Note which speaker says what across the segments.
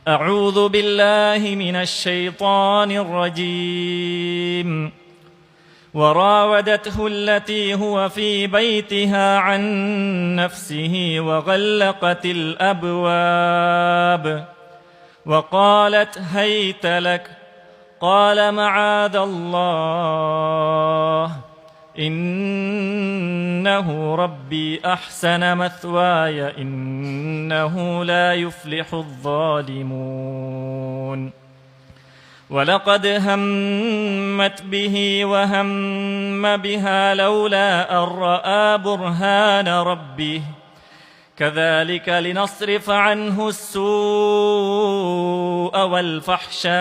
Speaker 1: أعوذ بالله من الشيطان الرجيم وراودته التي هو في بيتها عن نفسه وغلقت الأبواب وقالت هيت لك قال معاذ الله إنه ربي أحسن مثواي إنه لا يفلح الظالمون ولقد همت به وهم بها لولا أن رأى برهان ربه كذلك لنصرف عنه السوء والفحشاء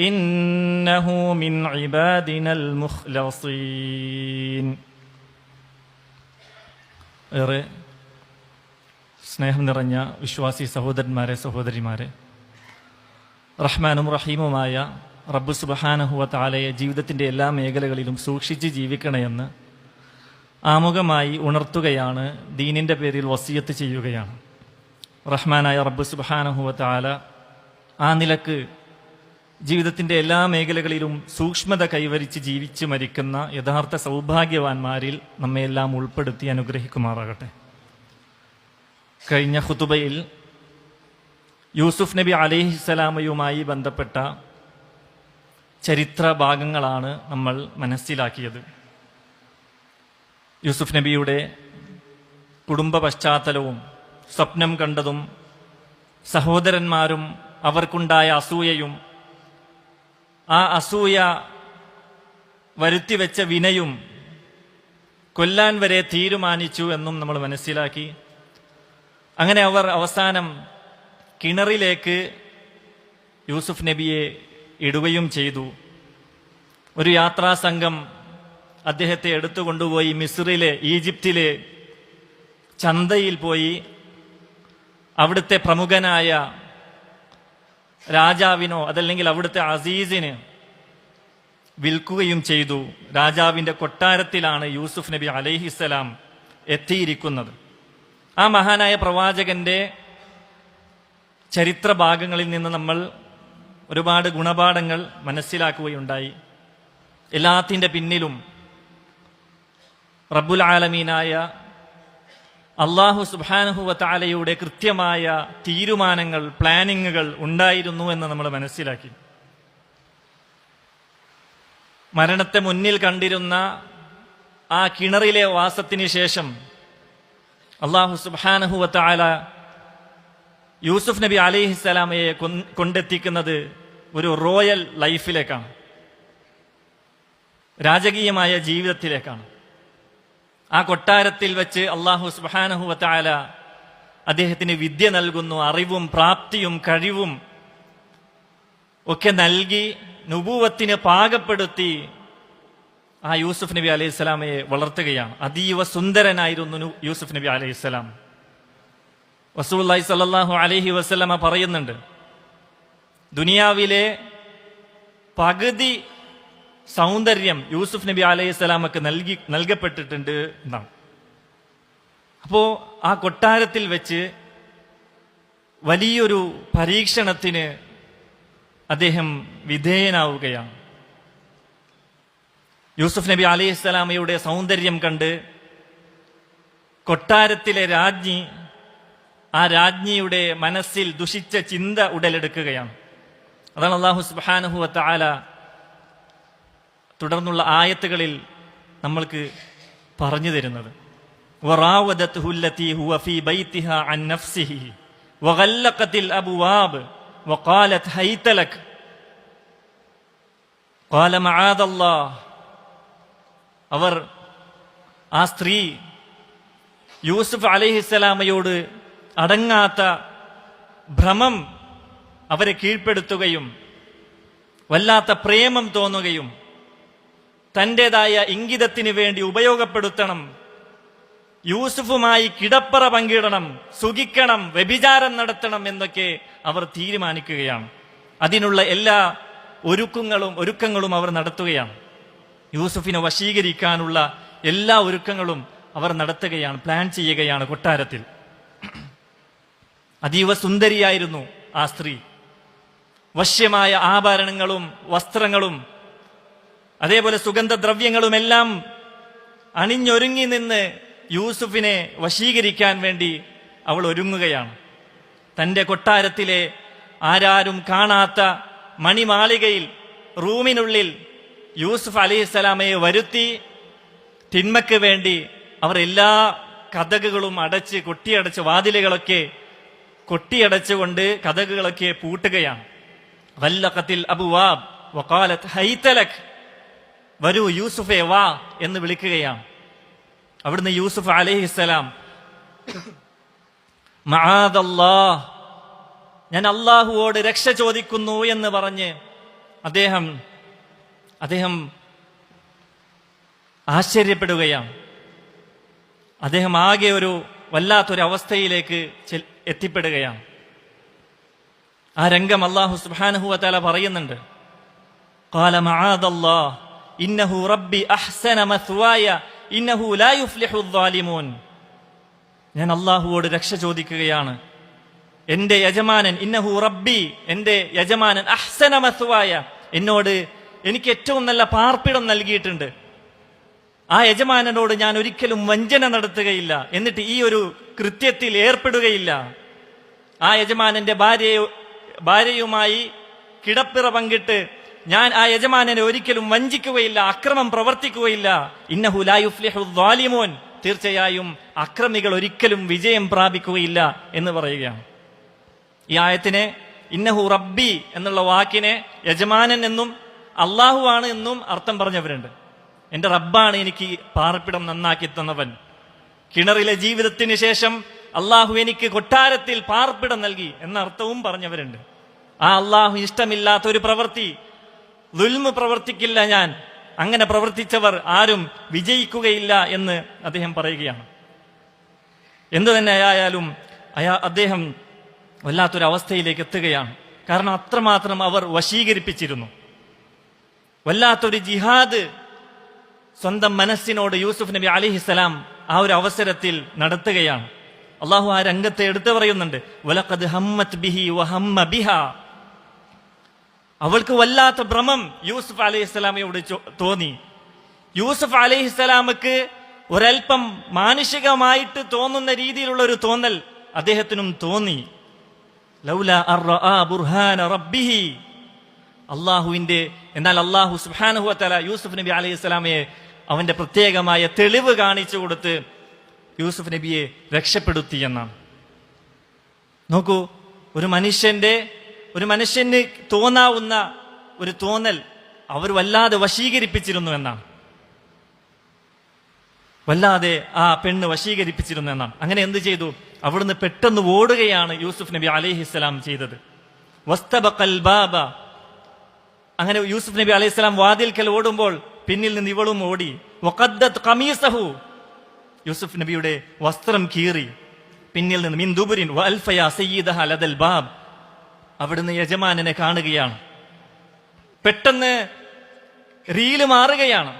Speaker 1: إنه من عبادنا المخلصين. ഏറെ സ്നേഹം നിറഞ്ഞ വിശ്വാസി സഹോദരന്മാരെ സഹോദരിമാരെ, റഹ്മാനും റഹീമുമായ റബ്ബ് സുബ്ഹാനഹു വ തആലയെ ജീവിതത്തിൻ്റെ എല്ലാ മേഖലകളിലും സൂക്ഷിച്ച് ജീവിക്കണമെന്ന് ആമുഖമായി ഉണർത്തുകയാണ്, ദീനിൻ്റെ പേരിൽ വസിയത്ത് ചെയ്യുകയാണ്. റഹ്മാനായ റബ്ബ് സുബ്ഹാനഹു വ തആല ആ നിലക്ക് ജീവിതത്തിൻ്റെ എല്ലാ മേഖലകളിലും സൂക്ഷ്മത കൈവരിച്ച് ജീവിച്ച് മരിക്കുന്ന യഥാർത്ഥ സൗഭാഗ്യവാന്മാരിൽ നമ്മയെല്ലാം ഉൾപ്പെടുത്തി അനുഗ്രഹിക്കുമാറാകട്ടെ. കഴിഞ്ഞ ഖുതുബയിൽ യൂസുഫ് നബി അലൈഹിസ്സലാമയുമായി ബന്ധപ്പെട്ട ചരിത്ര ഭാഗങ്ങളാണ് നമ്മൾ മനസ്സിലാക്കിയത്. യൂസുഫ് നബിയുടെ കുടുംബ പശ്ചാത്തലവും സ്വപ്നം കണ്ടതും സഹോദരന്മാരും അവർക്കുണ്ടായ അസൂയയും ആ അസൂയ വരുത്തിവെച്ച വിനയും കൊല്ലാൻ വരെ തീരുമാനിച്ചു എന്നും നമ്മൾ മനസ്സിലാക്കി. അങ്ങനെ അവർ അവസാനം കിണറിലേക്ക് യൂസുഫ് നബിയെ ഇടുകയും ചെയ്തു. ഒരു യാത്രാ സംഘം അദ്ദേഹത്തെ എടുത്തുകൊണ്ടുപോയി മിസ്രിലെ ഈജിപ്തിലെ ചന്തയിൽ പോയി അവിടുത്തെ പ്രമുഖനായ രാജാവിനോ അതല്ലെങ്കിൽ അവിടുത്തെ അസീസിന് വിൽക്കുകയും ചെയ്തു. രാജാവിൻ്റെ കൊട്ടാരത്തിലാണ് യൂസുഫ് നബി അലൈഹിസ്സലാം എത്തിയിരിക്കുന്നത്. ആ മഹാനായ പ്രവാചകന്റെ ചരിത്ര ഭാഗങ്ങളിൽ നിന്ന് നമ്മൾ ഒരുപാട് ഗുണപാഠങ്ങൾ മനസ്സിലാക്കുകയുണ്ടായി. എല്ലാത്തിൻ്റെ പിന്നിലും റബ്ബുൽ ആലമീനായ അല്ലാഹു സുബ്ഹാനഹു വ തആലയുടെ കൃത്യമായ തീരുമാനങ്ങൾ, പ്ലാനിങ്ങുകൾ ഉണ്ടായിരുന്നു എന്ന് നമ്മൾ മനസ്സിലാക്കി. മരണത്തെ മുന്നിൽ കണ്ടിരുന്ന ആ കിണറിലെ വാസത്തിന് ശേഷം അല്ലാഹു സുബ്ഹാനഹു വ തആല യൂസുഫ് നബി അലൈഹിസ്സലാമയെ കൊണ്ടെത്തിക്കുന്നത് ഒരു റോയൽ ലൈഫിലേക്കാണ്, രാജകീയമായ ജീവിതത്തിലേക്കാണ്. ആ കൊട്ടാരത്തിൽ വെച്ച് അല്ലാഹു സുബ്ഹാനഹു വ തആല അദ്ദേഹത്തിന് വിദ്യ നൽകുന്നു, അറിവും പ്രാപ്തിയും കഴിവും ഒക്കെ നൽകി നുബുവത്തിന് പാകപ്പെടുത്തി ആ യൂസുഫ് നബി അലൈഹിസ്സലാമയെ വളർത്തുകയാണ്. അതീവ സുന്ദരനായിരുന്നു യൂസുഫ് നബി അലൈഹിസ്സലാം. റസൂലുള്ളാഹി സ്വല്ലല്ലാഹു അലൈഹി വസല്ലമ പറയുന്നുണ്ട്, ദുനിയാവിലെ പകുതി സൗന്ദര്യം യൂസുഫ് നബി അലൈഹിസ്സലാമക്ക് നൽകപ്പെട്ടിട്ടുണ്ട് എന്നാണ്. അപ്പോ ആ കൊട്ടാരത്തിൽ വെച്ച് വലിയൊരു പരീക്ഷണത്തിന് അദ്ദേഹം വിധേയനാവുകയാണ്. യൂസുഫ് നബി അലൈഹിസ്സലാമയുടെ സൗന്ദര്യം കണ്ട് കൊട്ടാരത്തിലെ രാജ്ഞി, ആ രാജ്ഞിയുടെ മനസ്സിൽ ദുഷിച്ച ചിന്ത ഉടലെടുക്കുകയാണ്. അതാണ് അല്ലാഹു സുബ്ഹാനഹു വ തആല തുടർന്നുള്ള ആയത്തുകളിൽ നമ്മൾക്ക് പറഞ്ഞു തരുന്നത്. വറാവദത്ഹു അല്ലതി ഹുവ ഫീ ബൈതിഹാ അൻ നഫ്സിഹി വഗല്ലഖത്തിൽ അബ്വാബ് വഖാലത് ഹൈത ലക് ഖാല മആദല്ലാഹ്. അവർ, ആ സ്ത്രീ യൂസുഫ് അലൈഹിസ്സലാമയോട് അടങ്ങാത്ത ഭ്രമം അവരെ കീഴ്പ്പെടുത്തുകയും വല്ലാത്ത പ്രേമം തോന്നുകയും തൻ്റെതായ ഇംഗിതത്തിന് വേണ്ടി ഉപയോഗപ്പെടുത്തണം, യൂസുഫുമായി കിടപ്പറ പങ്കിടണം, സുഖിക്കണം, വ്യഭിചാരം നടത്തണം എന്നൊക്കെ അവർ തീരുമാനിക്കുകയാണ്. അതിനുള്ള എല്ലാ ഒരുക്കങ്ങളും അവർ നടത്തുകയാണ്. യൂസുഫിനെ വശീകരിക്കാനുള്ള എല്ലാ ഒരുക്കങ്ങളും അവർ നടത്തുകയാണ്, പ്ലാൻ ചെയ്യുകയാണ് കൊട്ടാരത്തിൽ. അതീവ സുന്ദരിയായിരുന്നു ആ സ്ത്രീ. വശ്യമായ ആഭരണങ്ങളും വസ്ത്രങ്ങളും അതേപോലെ സുഗന്ധദ്രവ്യങ്ങളുമെല്ലാം അണിഞ്ഞൊരുങ്ങി നിന്ന് യൂസുഫിനെ വശീകരിക്കാൻ വേണ്ടി അവൾ ഒരുങ്ങുകയാണ്. തന്റെ കൊട്ടാരത്തിലെ ആരാരും കാണാത്ത മണിമാളികയിൽ റൂമിനുള്ളിൽ യൂസുഫ് അലൈഹിസ്സലാമയെ വരുത്തി തിന്മയ്ക്ക് വേണ്ടി അവർ എല്ലാ കതകുകളും അടച്ച് കൊട്ടിയടച്ച് വാതിലുകളൊക്കെ കൊട്ടിയടച്ചുകൊണ്ട് കതകുകളൊക്കെ പൂട്ടുകയാണ്. വല്ലഖത്തിൽ അബ്വാബ് വഖാലത് ഹൈതലക്, വരൂ യൂസുഫേ വാ എന്ന് വിളിക്കുകയാണ്. അവിടുന്ന് യൂസുഫ് അലൈഹിസ്സലാം മആദല്ലാഹ്, ഞാൻ അള്ളാഹുവോട് രക്ഷ ചോദിക്കുന്നു എന്ന് പറഞ്ഞ് അദ്ദേഹം ആശ്ചര്യപ്പെടുകയാണ്. അദ്ദേഹം ആകെ ഒരു വല്ലാത്തൊരു അവസ്ഥയിലേക്ക് എത്തിപ്പെടുകയാണ്. ആ രംഗം അല്ലാഹു സുബ്ഹാനഹു വ തആല പറയുന്നുണ്ട്. ഖാല മആദല്ലാഹ് ഇന്നഹു റബ്ബി അഹ്സന മത്വായ ഇന്നഹു ലാ യുഫ്ലിഹു الظാലിമൂൻ. ഞാൻ അല്ലാഹുവോട് രക്ഷ ചോദിക്കുകയാണ്. എന്റെ യജമാനൻ, ഇന്നഹു റബ്ബി, എന്റെ യജമാനൻ, അഹ്സന മത്വായ, എനിക്ക് ഏറ്റവും നല്ല പാർപ്പിടം നൽകിയിട്ടുണ്ട്. ആ യജമാനനോട് ഞാൻ ഒരിക്കലും വഞ്ചന നടത്തുകയില്ല, എന്നിട്ട് ഈ ഒരു കൃത്യത്തിൽ ഏർപ്പെടുകയില്ല. ആ യജമാനന്റെ ഭാര്യയുമായി കിടപ്പിറ പങ്കിട്ട് ഞാൻ ആ യജമാനനെ ഒരിക്കലും വഞ്ചിക്കുകയില്ല, അക്രമം പ്രവർത്തിക്കുകയില്ല. ഇന്നഹു ലാ യുഫ്ലിഹു الظാലിമൂൻ, തീർച്ചയായും അക്രമികൾ ഒരിക്കലും വിജയം പ്രാപിക്കുകയില്ല എന്ന് പറയുകയാണ്. ഈ ആയത്തിനെ ഇന്നഹു റബ്ബി എന്നുള്ള വാക്കിനെ യജമാനൻ എന്നും അള്ളാഹു ആണ് എന്നും അർത്ഥം പറഞ്ഞവരുണ്ട്. എന്റെ റബ്ബാണ് എനിക്ക് പാർപ്പിടം നന്നാക്കി തന്നവൻ. കിണറിലെ ജീവിതത്തിന് ശേഷം അള്ളാഹു എനിക്ക് കൊട്ടാരത്തിൽ പാർപ്പിടം നൽകി എന്ന അർത്ഥവും പറഞ്ഞവരുണ്ട്. ആ അള്ളാഹു ഇഷ്ടമില്ലാത്ത ഒരു പ്രവൃത്തി, ദുൽമ് പ്രവർത്തിക്കില്ല ഞാൻ, അങ്ങനെ പ്രവർത്തിച്ചവർ ആരും വിജയിക്കുകയില്ല എന്ന് അദ്ദേഹം പറയുകയാണ്. എന്തു തന്നെ ആയാലും അദ്ദേഹം വല്ലാത്തൊരവസ്ഥയിലേക്ക് എത്തുകയാണ്. കാരണം അത്രമാത്രം അവർ വശീകരിപ്പിച്ചിരുന്നു. വല്ലാത്തൊരു ജിഹാദ് സ്വന്തം മനസ്സിനോട് യൂസുഫ് നബി അലൈഹിസ്സലാം ആ ഒരു അവസരത്തിൽ നടത്തുകയാണ്. അള്ളാഹു ആ രംഗത്തെ എടുത്തു പറയുന്നുണ്ട്. വലഖദ് ഹമ്മത് ബിഹി വഹമ്മ ബിഹാ, അവൾക്ക് വല്ലാത്ത ഭ്രമം യൂസുഫ് അലൈഹിസ്സലാമയോട് തോന്നി. യൂസുഫ് അലൈഹിസ്സലാമക്ക് ഒരൽപ്പം മാനുഷികമായിട്ട് തോന്നുന്ന രീതിയിലുള്ള ഒരു തോന്നൽ അദ്ദേഹത്തിനും തോന്നി. ലൗലാ അർആ ബുർഹാന റബ്ബിഹി, എന്നാൽ അല്ലാഹു സുബ്ഹാനഹു വ തആല യൂസുഫ് നബി അലൈഹിസ്സലാമയെ അവന്റെ പ്രത്യേകമായ തെളിവ് കാണിച്ചു കൊടുത്ത് യൂസുഫ് നബിയെ രക്ഷപ്പെടുത്തി എന്നാണ്. നോക്കൂ, ഒരു മനുഷ്യന് തോന്നാവുന്ന ഒരു തോന്നൽ അവർ വല്ലാതെ വശീകരിപ്പിച്ചിരുന്നു എന്നാണ്. വല്ലാതെ ആ പെണ്ണ് വശീകരിപ്പിച്ചിരുന്നു എന്നാണ്. അങ്ങനെ എന്ത് ചെയ്തു? അവിടുന്ന് പെട്ടെന്ന് ഓടുകയാണ് യൂസുഫ് നബി അലൈഹിസ്സലാം ചെയ്തത്. വസ്തബഖൽ ബാബ, അങ്ങനെ യൂസുഫ് നബി അലൈഹിസ്സലാം വാതിൽക്കൽ ഓടുമ്പോൾ പിന്നിൽ നിന്ന് ഇവളും ഓടി. വഖദ്ദത് ഖമീസഹു, യൂസുഫ് നബിയുടെ വസ്ത്രം കീറി പിന്നിൽ നിന്ന്. മിൻ ദുബുരിൻ വഅൽഫയ സയ്യിദഹ ലദൽ ബാബ്, അവിടുന്ന് യജമാനനെ കാണുകയാണ്. പെട്ടെന്ന് റീല് മാറുകയാണ്.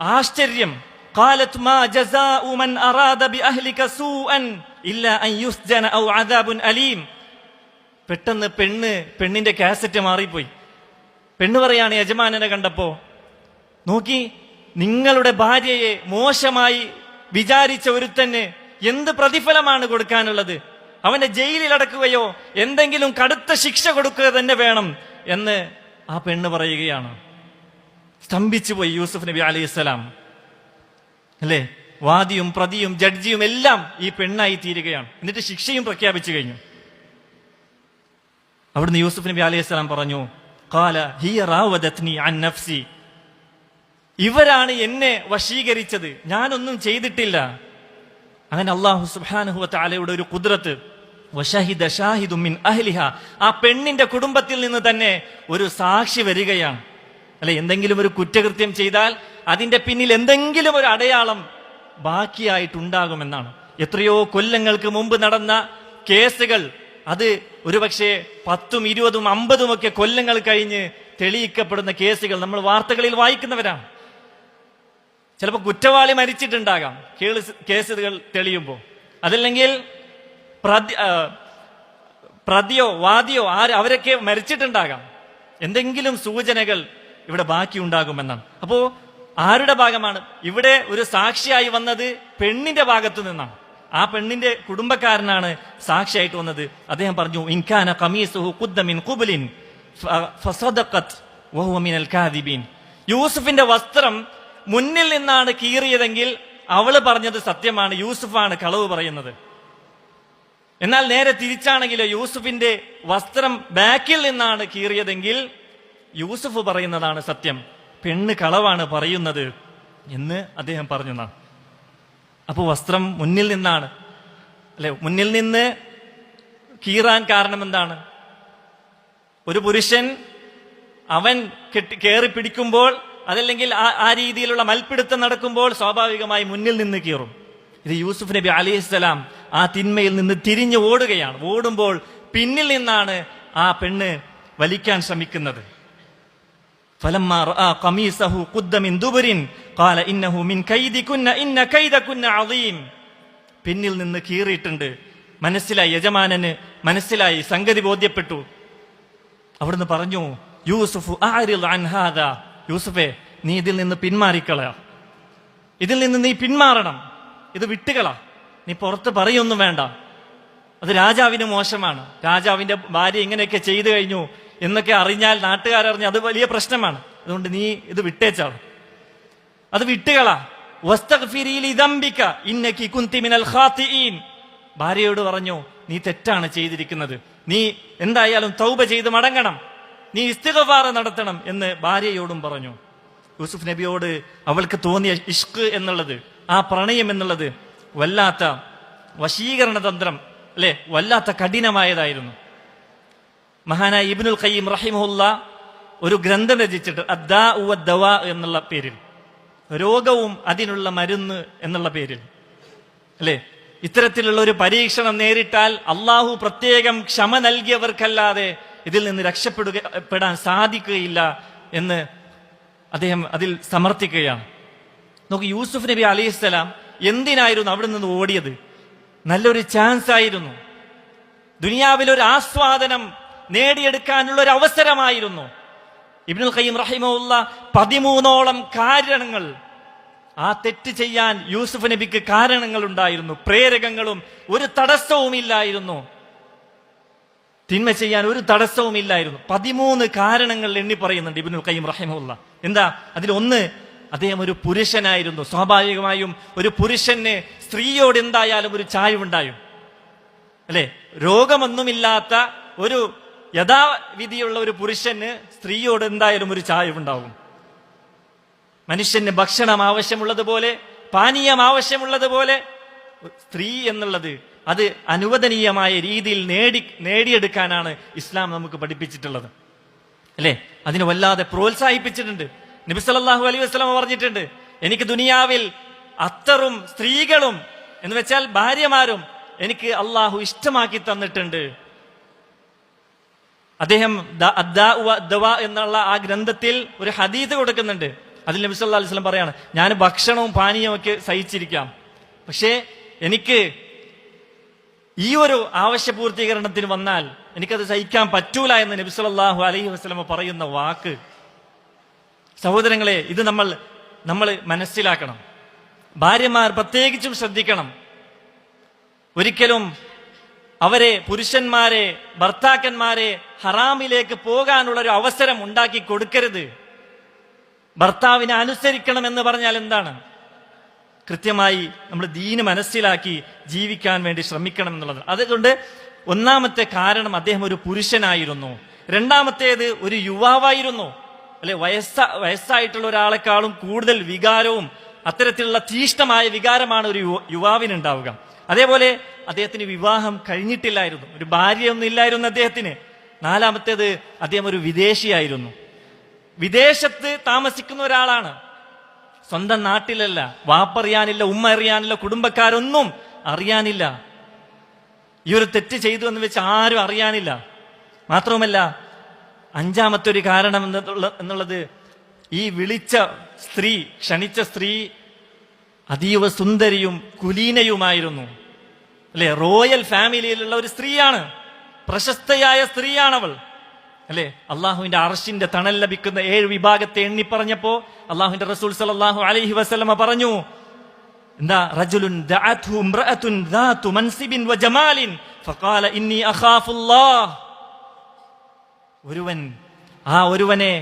Speaker 1: ആശ്ചര്യം. ഖാലത് മാ ജസാഉ മൻ അറാദ ബിഅഹ്ലിക സൂഅൻ ഇല്ലാ അൻ യുസ്ജന ഔ അദാബുൻ അലീം. പെട്ടെന്ന് പെണ്ണിന്റെ കാസറ്റ് മാറിപ്പോയി. പെണ്ണ് പറയാണ് യജമാനനെ കണ്ടപ്പോ, നോക്കി, നിങ്ങളുടെ ഭാര്യയെ മോശമായി വിചാരിച്ച ഒരുത്തന് എന്ത് പ്രതിഫലമാണ് കൊടുക്കാനുള്ളത്? അവനെ ജയിലിൽ അടക്കുകയോ എന്തെങ്കിലും കടുത്ത ശിക്ഷ കൊടുക്കുക തന്നെ വേണം എന്ന് ആ പെണ്ണ് പറയുകയാണ്. സ്തംഭിച്ചു പോയി യൂസുഫ് നബി അലൈഹിസ്സലാം. അല്ലേ, വാദിയും പ്രതിയും ജഡ്ജിയും എല്ലാം ഈ പെണ്ണായി തീരുകയാണ്. എന്നിട്ട് ശിക്ഷയും പ്രഖ്യാപിച്ചു കഴിഞ്ഞു. അവിടുന്ന് യൂസുഫ് നബി അലൈഹിസ്സലാം പറഞ്ഞു, ഖാല ഹിയ റാവദത്നി അൻ നഫ്സി, ഇവരാണ് എന്നെ വശീകരിച്ചത്, ഞാനൊന്നും ചെയ്തിട്ടില്ല. അങ്ങനെ അല്ലാഹു സുബ്ഹാനഹു വ തആലയുടെ ഒരു ഖുദ്റത്ത്. വശഹിദ ഷാഹിദും മിൻ അഹ്ലിഹ, ആ പെണ്ണിന്റെ കുടുംബത്തിൽ നിന്ന് തന്നെ ഒരു സാക്ഷി വരികയാണ്. അല്ലെ, എന്തെങ്കിലും ഒരു കുറ്റകൃത്യം ചെയ്താൽ അതിന്റെ പിന്നിൽ എന്തെങ്കിലും ഒരു അടയാളം ബാക്കിയായിട്ടുണ്ടാകുമെന്നാണ്. എത്രയോ കൊല്ലങ്ങൾക്ക് മുമ്പ് നടന്ന കേസുകൾ, അത് ഒരുപക്ഷെ 10, 20, 50 ഒക്കെ കൊല്ലങ്ങൾ കഴിഞ്ഞ് തെളിയിക്കപ്പെടുന്ന കേസുകൾ നമ്മൾ വാർത്തകളിൽ വായിക്കുന്നവരാണ്. ചിലപ്പോൾ കുറ്റവാളി മരിച്ചിട്ടുണ്ടാകാം കേസുകൾ തെളിയുമ്പോൾ, അതല്ലെങ്കിൽ പ്രതിയോ വാദിയോ അവരൊക്കെ മരിച്ചിട്ടുണ്ടാകാം. എന്തെങ്കിലും സൂചനകൾ ഇവിടെ ബാക്കിയുണ്ടാകുമെന്നാണ്. അപ്പോ ആരുടെ ഭാഗമാണ് ഇവിടെ ഒരു സാക്ഷിയായി വന്നത്? പെണ്ണിന്റെ ഭാഗത്തു നിന്നാണ്. ആ പെണ്ണിന്റെ കുടുംബക്കാരനാണ് സാക്ഷിയായിട്ട് വന്നത്. അദ്ദേഹം പറഞ്ഞു, ഇൻകാന ഖമീസുഹു ഖുദ്ദ മിൻ ഖുബ്ലിൻ ഫസദഖത് വഹുവ മിനൽ കാദിബീൻ. യൂസുഫിന്റെ വസ്ത്രം മുന്നിൽ നിന്നാണ് കീറിയതെങ്കിൽ അവള് പറഞ്ഞത് സത്യമാണ്, യൂസുഫാണ് കളവ് പറയുന്നത്. എന്നാൽ നേരെ തിരിച്ചാണെങ്കിലോ, യൂസുഫിന്റെ വസ്ത്രം ബാക്കിൽ നിന്നാണ് കീറിയതെങ്കിൽ യൂസുഫ് പറയുന്നതാണ് സത്യം, പെണ്ണ് കളവാണ് പറയുന്നത് എന്ന് അദ്ദേഹം പറഞ്ഞു. അപ്പോൾ വസ്ത്രം മുന്നിൽ നിന്നാണ് അല്ലെ, മുന്നിൽ നിന്ന് കീറാൻ കാരണം എന്താണ്? ഒരു പുരുഷൻ അവൻ കയറി പിടിക്കുമ്പോൾ, അതല്ലെങ്കിൽ ആ രീതിയിലുള്ള മൽപ്പിടുത്തം നടക്കുമ്പോൾ സ്വാഭാവികമായി മുന്നിൽ നിന്ന് കീറും. ഇത് യൂസുഫ് നബി അലൈഹിസ്സലാം ആ തിന്മയിൽ നിന്ന് തിരിഞ്ഞു ഓടുകയാണ്. ഓടുമ്പോൾ പിന്നിൽ നിന്നാണ് ആ പെണ്ണ് വലിക്കാൻ ശ്രമിക്കുന്നത്. ഫലമ്മാ റഅ ഖമീസഹു ഖുദ്ദ മിൻ ദുബരിൻ ഖാല ഇന്നഹു മിൻ കൈദികുന്ന ഇന്ന കൈദകുന്ന അദീം. പിന്നിൽ നിന്ന് കീറിയിട്ടുണ്ട്. മനസ്സിലായി, യജമാനന് മനസ്സിലായി, സംഗതി ബോധ്യപ്പെട്ടു. അവിടുന്ന് പറഞ്ഞു, യൂസുഫ് അഅ്രിദ് അൻ ഹാദാ, യൂസുഫേ നീ ഇതിൽ നിന്ന് പിന്മാറിക്കള, ഇതിൽ നിന്ന് നീ പിന്മാറണം, ഇത് വിട്ടുകള, നീ പുറത്ത് പറയൊന്നും വേണ്ട, അത് രാജാവിന് മോശമാണ്. രാജാവിന്റെ ഭാര്യ ഇങ്ങനെയൊക്കെ ചെയ്തു കഴിഞ്ഞു എന്നൊക്കെ അറിഞ്ഞാൽ, നാട്ടുകാരറിഞ്ഞാൽ അത് വലിയ പ്രശ്നമാണ്. അതുകൊണ്ട് നീ ഇത് വിട്ടേച്ചാണ്, അത് വിട്ടുകള. വസ്തഗ്ഫിരി ലിദംബിക ഇന്നകി കുന്തി മിനൽ ഖാതിഈൻ. ഭാര്യയോട് പറഞ്ഞു, നീ തെറ്റാണ് ചെയ്തിരിക്കുന്നത്, നീ എന്തായാലും തൗബ ചെയ്ത് മടങ്ങണം, നീ ഇസ്തിഗ്ഫാർ നടത്തണം എന്ന് ഭാര്യയോടും പറഞ്ഞു. യൂസുഫ് നബിയോട് അവൾക്ക് തോന്നിയ ഇഷ്ക് എന്നുള്ളത്, ആ പ്രണയം എന്നുള്ളത് വല്ലാത്ത വശീകരണ തന്ത്രം അല്ലെ, വല്ലാത്ത കഠിനമായതായിരുന്നു. മഹാനായ ഇബ്നുൽ ഖയ്യിം റഹിമഹുല്ല ഒരു ഗ്രന്ഥം രചിച്ചിട്ട് അദ്ദാഉ വദ്ദവാ എന്നുള്ള പേരിൽ, രോഗവും അതിനുള്ള മരുന്ന് എന്നുള്ള പേരിൽ അല്ലെ, ഇത്തരത്തിലുള്ള ഒരു പരീക്ഷണം നേരിട്ടാൽ അള്ളാഹു പ്രത്യേകം ക്ഷമ നൽകിയവർക്കല്ലാതെ ഇതിൽ നിന്ന് രക്ഷപ്പെടാൻ സാധിക്കുകയില്ല എന്ന് അദ്ദേഹം അതിൽ സമർത്ഥിക്കുകയാണ്. നോക്ക്, യൂസുഫ് നബി അലൈഹിസ്സലാം എന്തിനായിരുന്നു അവിടെ നിന്ന് ഓടിയത്? നല്ലൊരു ചാൻസ് ആയിരുന്നു, ദുനിയാവിലൊരു ആസ്വാദനം നേടിയെടുക്കാനുള്ള ഒരു അവസരമായിരുന്നു. ഇബ്നുൽ ഖയ്യിം റഹിമഹുല്ല 13ഓളം കാരണങ്ങൾ, ആ തെറ്റ് ചെയ്യാൻ യൂസുഫ് നബിക്ക് കാരണങ്ങൾ ഉണ്ടായിരുന്നു, പ്രേരകങ്ങളും ഒരു തടസ്സവും ഇല്ലായിരുന്നു, തിന്മ ചെയ്യാൻ ഒരു തടസ്സവും ഇല്ലായിരുന്നു. 13 കാരണങ്ങൾ എണ്ണി പറയുന്നുണ്ട് ഇബ്നുൽ ഖയ്യിം റഹിമഹുല്ല. എന്താ അതിലൊന്ന്? അദ്ദേഹം ഒരു പുരുഷനായിരുന്നു. സ്വാഭാവികമായും ഒരു പുരുഷന് സ്ത്രീയോട് എന്തായാലും ഒരു ചായ്വുണ്ടായും അല്ലെ. രോഗമൊന്നുമില്ലാത്ത ഒരു യഥാവിധിയുള്ള ഒരു പുരുഷന് സ്ത്രീയോട് എന്തായാലും ഒരു ചായ്വുണ്ടാവും. മനുഷ്യന് ഭക്ഷണം ആവശ്യമുള്ളതുപോലെ, പാനീയം ആവശ്യമുള്ളതുപോലെ, സ്ത്രീ എന്നുള്ളത് അത് അനുവദനീയമായ രീതിയിൽ നേടിയെടുക്കാനാണ് ഇസ്ലാം നമുക്ക് പഠിപ്പിച്ചിട്ടുള്ളത് അല്ലെ. അതിനെ വല്ലാതെ പ്രോത്സാഹിപ്പിച്ചിട്ടുണ്ട്. നബി സല്ലല്ലാഹു അലൈഹി വസല്ലം പറഞ്ഞിട്ടുണ്ട്, എനിക്ക് ദുനിയാവിൽ അത്തറും സ്ത്രീകളും എന്ന് വെച്ചാൽ ഭാര്യമാരും എനിക്ക് അള്ളാഹു ഇഷ്ടമാക്കി തന്നിട്ടുണ്ട്. അദ്ദേഹം അദ്ദാഉ വദ്ദവാ എന്നുള്ള ആ ഗ്രന്ഥത്തിൽ ഒരു ഹദീസ് കൊടുക്കുന്നുണ്ട്. അതിൽ നബി സല്ലല്ലാഹു അലൈഹി വസല്ലം പറയാണ്, ഞാൻ ഭക്ഷണവും പാനീയവും ഒക്കെ സഹിച്ചിരിക്കാം, പക്ഷേ എനിക്ക് ഈ ഒരു ആവശ്യപൂർത്തീകരണത്തിന് വന്നാൽ എനിക്കത് സഹിക്കാൻ പറ്റൂല എന്ന് നബി സല്ലല്ലാഹു അലൈഹി വസല്ലം പറയുന്ന വാക്ക്, സഹോദരങ്ങളെ, ഇത് നമ്മൾ മനസ്സിലാക്കണം. ഭാര്യമാർ പ്രത്യേകിച്ചും ശ്രദ്ധിക്കണം. ഒരിക്കലും അവരെ, പുരുഷന്മാരെ, ഭർത്താക്കന്മാരെ ഹറാമിലേക്ക് പോകാനുള്ള ഒരു അവസരം ഉണ്ടാക്കി കൊടുക്കരുത്. ഭർത്താവിനെ അനുസരിക്കണം എന്ന് പറഞ്ഞാൽ എന്താണ്? കൃത്യമായി നമ്മൾ ദീന് മനസ്സിലാക്കി ജീവിക്കാൻ വേണ്ടി ശ്രമിക്കണം എന്നുള്ളത്. അതുകൊണ്ട് ഒന്നാമത്തെ കാരണം അദ്ദേഹം ഒരു പുരുഷനായിരുന്നു. രണ്ടാമത്തേത് ഒരു യുവാവായിരുന്നു അല്ലെ. വയസ്സായിട്ടുള്ള ഒരാളെക്കാളും കൂടുതൽ വികാരവും അത്തരത്തിലുള്ള തീഷ്ണമായ വികാരമാണ് ഒരു യുവാവിനുണ്ടാവുക. അതേപോലെ അദ്ദേഹത്തിന് വിവാഹം കഴിഞ്ഞിട്ടില്ലായിരുന്നു, ഒരു ഭാര്യയൊന്നും ഇല്ലായിരുന്നു അദ്ദേഹത്തിന്. നാലാമത്തേത് അദ്ദേഹം ഒരു വിദേശിയായിരുന്നു, വിദേശത്ത് താമസിക്കുന്ന ഒരാളാണ്. സ്വന്തം നാട്ടിലല്ല, വാപ്പറിയാനില്ല, ഉമ്മ അറിയാനില്ല, കുടുംബക്കാരൊന്നും അറിയാനില്ല. ഈ ഒരു തെറ്റ് ചെയ്തു എന്ന് വെച്ച് ആരും അറിയാനില്ല. മാത്രവുമല്ല, അഞ്ചാമത്തെ ഒരു കാരണം എന്നുള്ളത് ഈ വിളിച്ച സ്ത്രീ, ക്ഷണിച്ച സ്ത്രീ അതീവ സുന്ദരിയും കുലീനയുമായിരുന്നു. അല്ലെ, റോയൽ ഫാമിലിയിലുള്ള ഒരു സ്ത്രീയാണ്, പ്രശസ്തയായ സ്ത്രീയാണവൾ. അല്ലെ, അള്ളാഹുവിന്റെ അർശിന്റെ തണൽ ലഭിക്കുന്ന 7 വിഭാഗത്തെ എണ്ണി പറഞ്ഞപ്പോ അള്ളാഹുവിന്റെ റസൂൽ സല്ലല്ലാഹു അലൈഹി വസല്ലമ പറഞ്ഞു, എന്താ, റജുലുൻ ദഅത്ഹു ഇംറഅത്തുൻ ദാതു മൻസിബിൻ വജമാലിൻ ഫഖാല ഇന്നി അഖാഫുല്ലാഹ്. ഒരുവനെ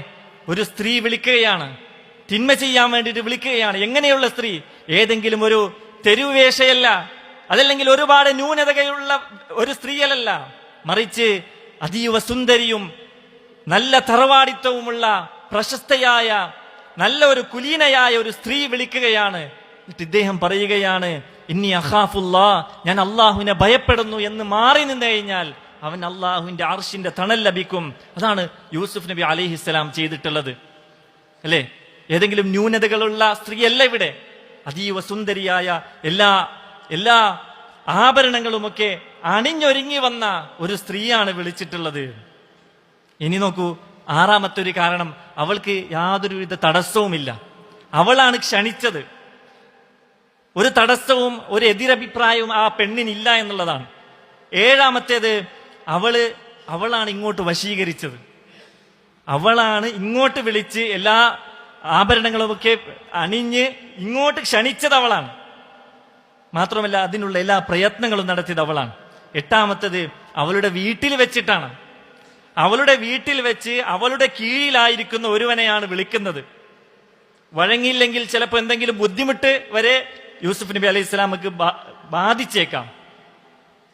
Speaker 1: ഒരു സ്ത്രീ വിളിക്കുകയാണ്, തിന്മ ചെയ്യാൻ വേണ്ടിയിട്ട് വിളിക്കുകയാണ്. എങ്ങനെയുള്ള സ്ത്രീ? ഏതെങ്കിലും ഒരു തെരുവേശയല്ല, അതല്ലെങ്കിൽ ഒരുപാട് ന്യൂനതകളുള്ള ഒരു സ്ത്രീയല്ല, മറിച്ച് അതീവ സുന്ദരിയും നല്ല തറവാടിത്തവുമുള്ള പ്രശസ്തയായ നല്ല ഒരു കുലീനയായ ഒരു സ്ത്രീ വിളിക്കുകയാണ്. എന്നിട്ട് ഇദ്ദേഹം പറയുകയാണ്, ഇന്നി അഖാഫുല്ലാ, ഞാൻ അള്ളാഹുവിനെ ഭയപ്പെടുന്നു എന്ന് മാറി നിന്ന് കഴിഞ്ഞാൽ അവൻ അള്ളാഹുവിന്റെ അർശിന്റെ തണൽ ലഭിക്കും. അതാണ് യൂസുഫ് നബി അലൈഹിസ്സലാം ചെയ്തിട്ടുള്ളത്. അല്ലെ, ഏതെങ്കിലും ന്യൂനതകളുള്ള സ്ത്രീയല്ല ഇവിടെ, അതീവ സുന്ദരിയായ എല്ലാ ആഭരണങ്ങളുമൊക്കെ അണിഞ്ഞൊരുങ്ങി വന്ന ഒരു സ്ത്രീയാണ് വിളിച്ചിട്ടുള്ളത്. ഇനി നോക്കൂ, 6ാമത്തെ ഒരു കാരണം, അവൾക്ക് യാതൊരുവിധ തടസ്സവുമില്ല, അവളാണ് ക്ഷണിച്ചത്. ഒരു തടസ്സവും ഒരു എതിരഭിപ്രായവും ആ പെണ്ണിനില്ല എന്നുള്ളതാണ്. 7ാമത്തേത്, അവളാണ് ഇങ്ങോട്ട് വശീകരിച്ചത്, അവളാണ് ഇങ്ങോട്ട് വിളിച്ച് എല്ലാ ആഭരണങ്ങളുമൊക്കെ അണിഞ്ഞ് ഇങ്ങോട്ട് ക്ഷണിച്ചത് അവളാണ്. മാത്രമല്ല അതിനുള്ള എല്ലാ പ്രയത്നങ്ങളും നടത്തിയത് അവളാണ്. 8ാമത്തേത്, അവളുടെ വീട്ടിൽ വെച്ചിട്ടാണ്. അവളുടെ വീട്ടിൽ വെച്ച് അവളുടെ കീഴിലായിരിക്കുന്ന ഒരുവനെയാണ് വിളിക്കുന്നത്. വഴങ്ങിയില്ലെങ്കിൽ ചിലപ്പോൾ എന്തെങ്കിലും ബുദ്ധിമുട്ട് വരെ യൂസുഫ് നബി അലൈഹി സ്വലാമക്ക് ബാധിച്ചേക്കാം.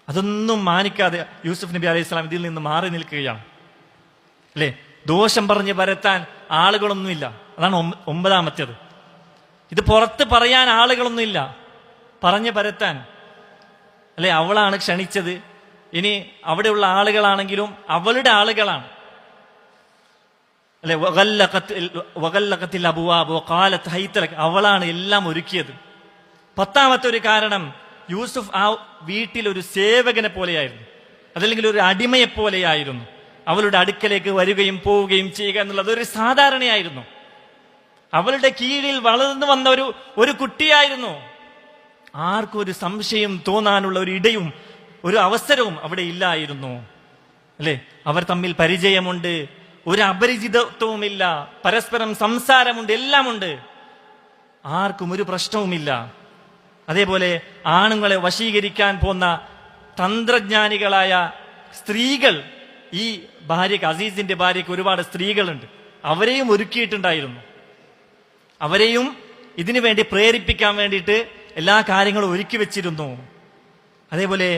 Speaker 1: അതൊന്നും മാനിക്കാതെ യൂസുഫ് നബി അലൈഹി സ്വലാം ഇതിൽ നിന്ന് മാറി നിൽക്കുകയാണ്. അല്ലെ, ദോഷം പറഞ്ഞ് പരത്താൻ ആളുകളൊന്നുമില്ല. അതാണ് 9ാമത്തേത്. ഇത് പുറത്ത് പറയാൻ ആളുകളൊന്നുമില്ല പറഞ്ഞ് പരത്താൻ. അല്ലെ, അവളാണ് ക്ഷണിച്ചത്. ഇനി അവിടെയുള്ള ആളുകളാണെങ്കിലും അവളുടെ ആളുകളാണ്. അല്ലെ, അവളാണ് എല്ലാം ഒരുക്കിയത്. 10ാമത്തെ ഒരു കാരണം, യൂസുഫ് ആ വീട്ടിൽ ഒരു സേവകനെ പോലെയായിരുന്നു, അതല്ലെങ്കിൽ ഒരു അടിമയെ പോലെയായിരുന്നു. അവളുടെ അടുക്കലേക്ക് വരികയും പോവുകയും ചെയ്യുക എന്നുള്ളത് ഒരു സാധാരണയായിരുന്നു. അവളുടെ കീഴിൽ വളർന്നു വന്ന ഒരു കുട്ടിയായിരുന്നു. ആർക്കും ഒരു സംശയം തോന്നാനുള്ള ഒരു ഇടയും ഒരു അവസരവും അവിടെ ഇല്ലായിരുന്നു. അല്ലെ, അവർ തമ്മിൽ പരിചയമുണ്ട്, ഒരു അപരിചിതത്വവുമില്ല, പരസ്പരം സംസാരമുണ്ട്, എല്ലാമുണ്ട്, ആർക്കും ഒരു പ്രശ്നവുമില്ല. അതേപോലെ ആണുങ്ങളെ വശീകരിക്കാൻ പോന്ന തന്ത്രജ്ഞാനികളായ സ്ത്രീകൾ, ഈ ഭാര്യക്ക്, അസീസിന്റെ ഭാര്യക്ക് ഒരുപാട് സ്ത്രീകളുണ്ട്, അവരെയും ഒരുക്കിയിട്ടുണ്ടായിരുന്നു. അവരെയും ഇതിനു വേണ്ടി പ്രേരിപ്പിക്കാൻ വേണ്ടിയിട്ട് എല്ലാ കാര്യങ്ങളും ഒരുക്കി വെച്ചിരുന്നു. അതേപോലെ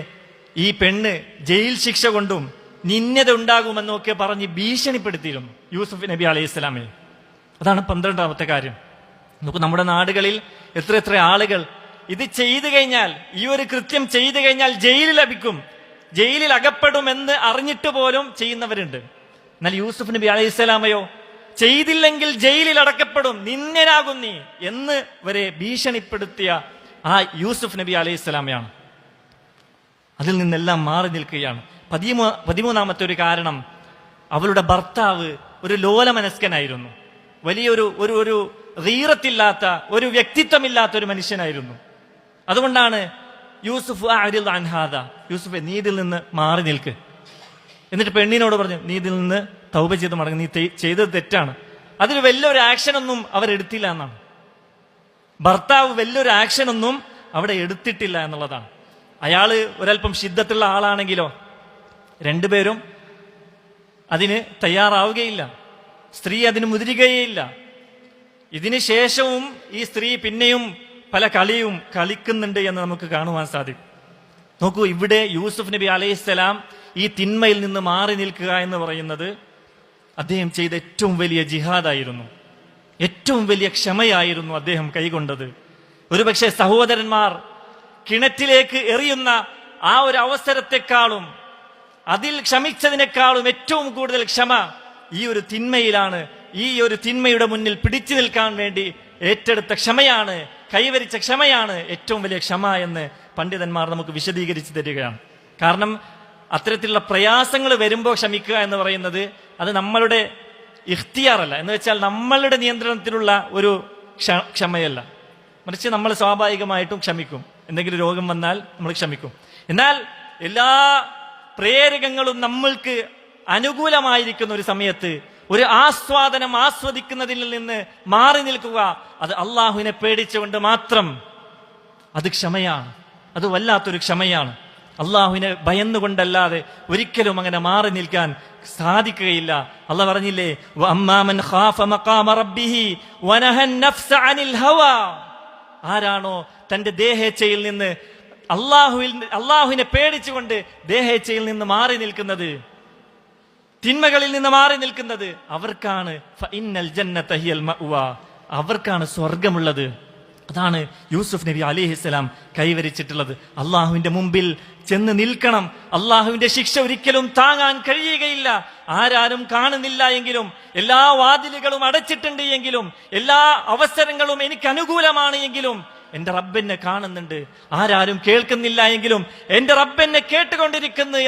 Speaker 1: ഈ പെണ്ണ് ജയിൽ ശിക്ഷ കൊണ്ടും നിന്ദത ഉണ്ടാകുമെന്നൊക്കെ പറഞ്ഞ് ഭീഷണിപ്പെടുത്തിയിരുന്നു യൂസുഫ് നബി അലൈഹി സ്വലാമെ. അതാണ് 12ാമത്തെ കാര്യം. നമുക്ക് നമ്മുടെ നാടുകളിൽ എത്ര ആളുകൾ ഇത് ചെയ്തു കഴിഞ്ഞാൽ, ഈ ഒരു കൃത്യം ചെയ്തു കഴിഞ്ഞാൽ ജയിലിൽ ലഭിക്കും, ജയിലിൽ അകപ്പെടുമെന്ന് അറിഞ്ഞിട്ട് പോലും ചെയ്യുന്നവരുണ്ട്. എന്നാൽ യൂസുഫ് നബി അലൈഹി സ്വലാമയോ, ചെയ്തില്ലെങ്കിൽ ജയിലിൽ അടക്കപ്പെടും, നിന്ദനാകും നീ എന്ന് വരെ ഭീഷണിപ്പെടുത്തിയ ആ യൂസുഫ് നബി അലൈഹി സ്വലാമയാണ്. അതിൽ നിന്നെല്ലാം മാറി നിൽക്കുകയാണ്. 13ാമത്തെ ഒരു കാരണം, അവളുടെ ഭർത്താവ് ഒരു ലോലമനസ്കനായിരുന്നു, വലിയൊരു ഒരു ഗീറത്തില്ലാത്ത, ഒരു വ്യക്തിത്വമില്ലാത്ത ഒരു മനുഷ്യനായിരുന്നു. അതുകൊണ്ടാണ് യൂസുഫ് യൂസുഫെ, നീ ഇതിൽ നിന്ന് മാറി നിൽക്ക്. എന്നിട്ട് പെണ്ണിനോട് പറഞ്ഞു, നീ ഇതിൽ നിന്ന് തൗബ ചെയ്ത് മടങ്ങി, നീ ചെയ്തത് തെറ്റാണ്. അതിൽ വലിയൊരു ആക്ഷനൊന്നും അവരെടുത്തില്ല എന്നാണ്. ഭർത്താവ് വലിയൊരു ആക്ഷനൊന്നും അവിടെ എടുത്തിട്ടില്ല എന്നുള്ളതാണ്. അയാള് ഒരല്പം ശിദ്ധത്തുള്ള ആളാണെങ്കിലോ രണ്ടുപേരും അതിന് തയ്യാറാവുകയില്ല, സ്ത്രീ അതിന് മുതിരുകയില്ല. ഇതിന് ശേഷവും ഈ സ്ത്രീ പിന്നെയും പല കളിയും കളിക്കുന്നുണ്ട് എന്ന് നമുക്ക് കാണുവാൻ സാധിക്കും. നോക്കൂ, ഇവിടെ യൂസുഫ് നബി അലൈഹിസ്സലാം ഈ തിന്മയിൽ നിന്ന് മാറി നിൽക്കുക എന്ന് പറയുന്നത് അദ്ദേഹം ചെയ്ത ഏറ്റവും വലിയ ജിഹാദായിരുന്നു, ഏറ്റവും വലിയ ക്ഷമയായിരുന്നു അദ്ദേഹം കൈകൊണ്ടത്. ഒരുപക്ഷെ സഹോദരന്മാർ കിണറ്റിലേക്ക് എറിയുന്ന ആ ഒരു അവസരത്തെക്കാളും, അതിൽ ക്ഷമിച്ചതിനേക്കാളും ഏറ്റവും കൂടുതൽ ക്ഷമ ഈ ഒരു തിന്മയിലാണ്. ഈ ഒരു തിന്മയുടെ മുന്നിൽ പിടിച്ചു നിൽക്കാൻ വേണ്ടി ഏറ്റെടുത്ത ക്ഷമയാണ്, കൈവരിച്ച ക്ഷമയാണ് ഏറ്റവും വലിയ ക്ഷമ എന്ന് പണ്ഡിതന്മാർ നമുക്ക് വിശദീകരിച്ചു തരികയാണ്. കാരണം അത്തരത്തിലുള്ള പ്രയാസങ്ങൾ വരുമ്പോൾ ക്ഷമിക്കുക എന്ന് പറയുന്നത് അത് നമ്മളുടെ ഇഖ്തിയാറല്ല, എന്ന് വെച്ചാൽ നമ്മളുടെ നിയന്ത്രണത്തിലുള്ള ഒരു ക്ഷമയല്ല, മറിച്ച് നമ്മൾ സ്വാഭാവികമായിട്ടും ക്ഷമിക്കും. എന്തെങ്കിലും രോഗം വന്നാൽ നമ്മൾ ക്ഷമിക്കും. എന്നാൽ എല്ലാ പ്രേരകങ്ങളും നമ്മൾക്ക് അനുകൂലമായിരിക്കുന്ന ഒരു സമയത്ത് ഒരു ആസ്വാദനം ആസ്വദിക്കുന്നതിൽ നിന്ന് മാറി നിൽക്കുക, അത് അള്ളാഹുവിനെ പേടിച്ചുകൊണ്ട് മാത്രം. അത് ക്ഷമയാണ്, അത് വല്ലാത്തൊരു ക്ഷമയാണ്. അള്ളാഹുവിനെ ഭയന്നുകൊണ്ടല്ലാതെ ഒരിക്കലും അങ്ങനെ മാറി നിൽക്കാൻ സാധിക്കുകയില്ല. അള്ളാഹ് പറഞ്ഞില്ലേ, വഅമ്മാമൻ ഖാഫ മഖാമ റബ്ബിഹി വനഹൻ നഫ്സ അനിൽ ഹവാ. ആരാണോ തന്റെ ദേഹേച്ഛയിൽ നിന്ന് അള്ളാഹുവിനെ പേടിച്ചുകൊണ്ട് ദേഹേച്ഛയിൽ നിന്ന് മാറി നിൽക്കുന്നത്, തിന്മകളിൽ നിന്ന് മാറി നിൽക്കുന്നത്, അവർക്കാണ് ഫഇന്നൽ ജന്നത ഹിയൽ മഅ്വാ, അവർക്കാണ് സ്വർഗമുള്ളത്. അതാണ് യൂസുഫ് നബി അലൈഹിസ്സലാം കൈവരിച്ചിട്ടുള്ളത്. അള്ളാഹുവിന്റെ മുമ്പിൽ ചെന്ന് നിൽക്കണം. അള്ളാഹുവിന്റെ ശിക്ഷ ഒരിക്കലും താങ്ങാൻ കഴിയുകയില്ല. ആരാരും കാണുന്നില്ല എങ്കിലും, എല്ലാ വാതിലുകളും അടച്ചിട്ടുണ്ട് എങ്കിലും, എല്ലാ അവസരങ്ങളും എനിക്ക് അനുകൂലമാണ് എങ്കിലും എന്റെ റബ്ബെന്നെ കാണുന്നുണ്ട്. ആരാരും കേൾക്കുന്നില്ല എങ്കിലും എന്റെ റബ്ബെന്നെ കേട്ടുകൊണ്ടിരിക്കുന്നു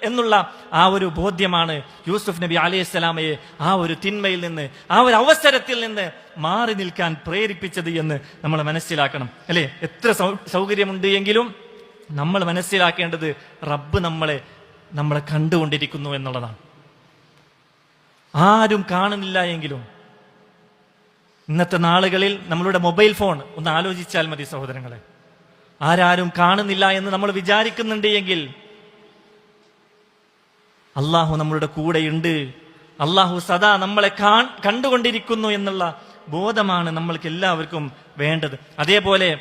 Speaker 1: എന്നുള്ള ആ ഒരു ബോധ്യമാണ് യൂസുഫ് നബി അലൈഹിസ്സലാമയെ ആ ഒരു തിന്മയിൽ നിന്ന്, ആ ഒരു അവസരത്തിൽ നിന്ന് മാറി നിൽക്കാൻ പ്രേരിപ്പിച്ചത് എന്ന് നമ്മൾ മനസ്സിലാക്കണം. അല്ലെ, എത്ര സൗകര്യമുണ്ട് എങ്കിലും നമ്മൾ മനസ്സിലാക്കേണ്ടത് റബ്ബ് നമ്മളെ കണ്ടുകൊണ്ടിരിക്കുന്നു എന്നുള്ളതാണ്. ആരും കാണുന്നില്ല എങ്കിലും ഇന്നത്തെ നാളുകളിൽ നമ്മളുടെ മൊബൈൽ ഫോൺ ഒന്ന് ആലോചിച്ചാൽ മതി സഹോദരങ്ങളെ. ആരാരും കാണുന്നില്ല എന്ന് നമ്മൾ വിചാരിക്കുന്നുണ്ട് എങ്കിൽ അള്ളാഹു നമ്മളുടെ കൂടെയുണ്ട്. അള്ളാഹു സദാ നമ്മളെ കണ്ടുകൊണ്ടിരിക്കുന്നു എന്നുള്ള ബോധമാണ് നമ്മൾക്ക് എല്ലാവർക്കും വേണ്ടത്. അതേപോലെ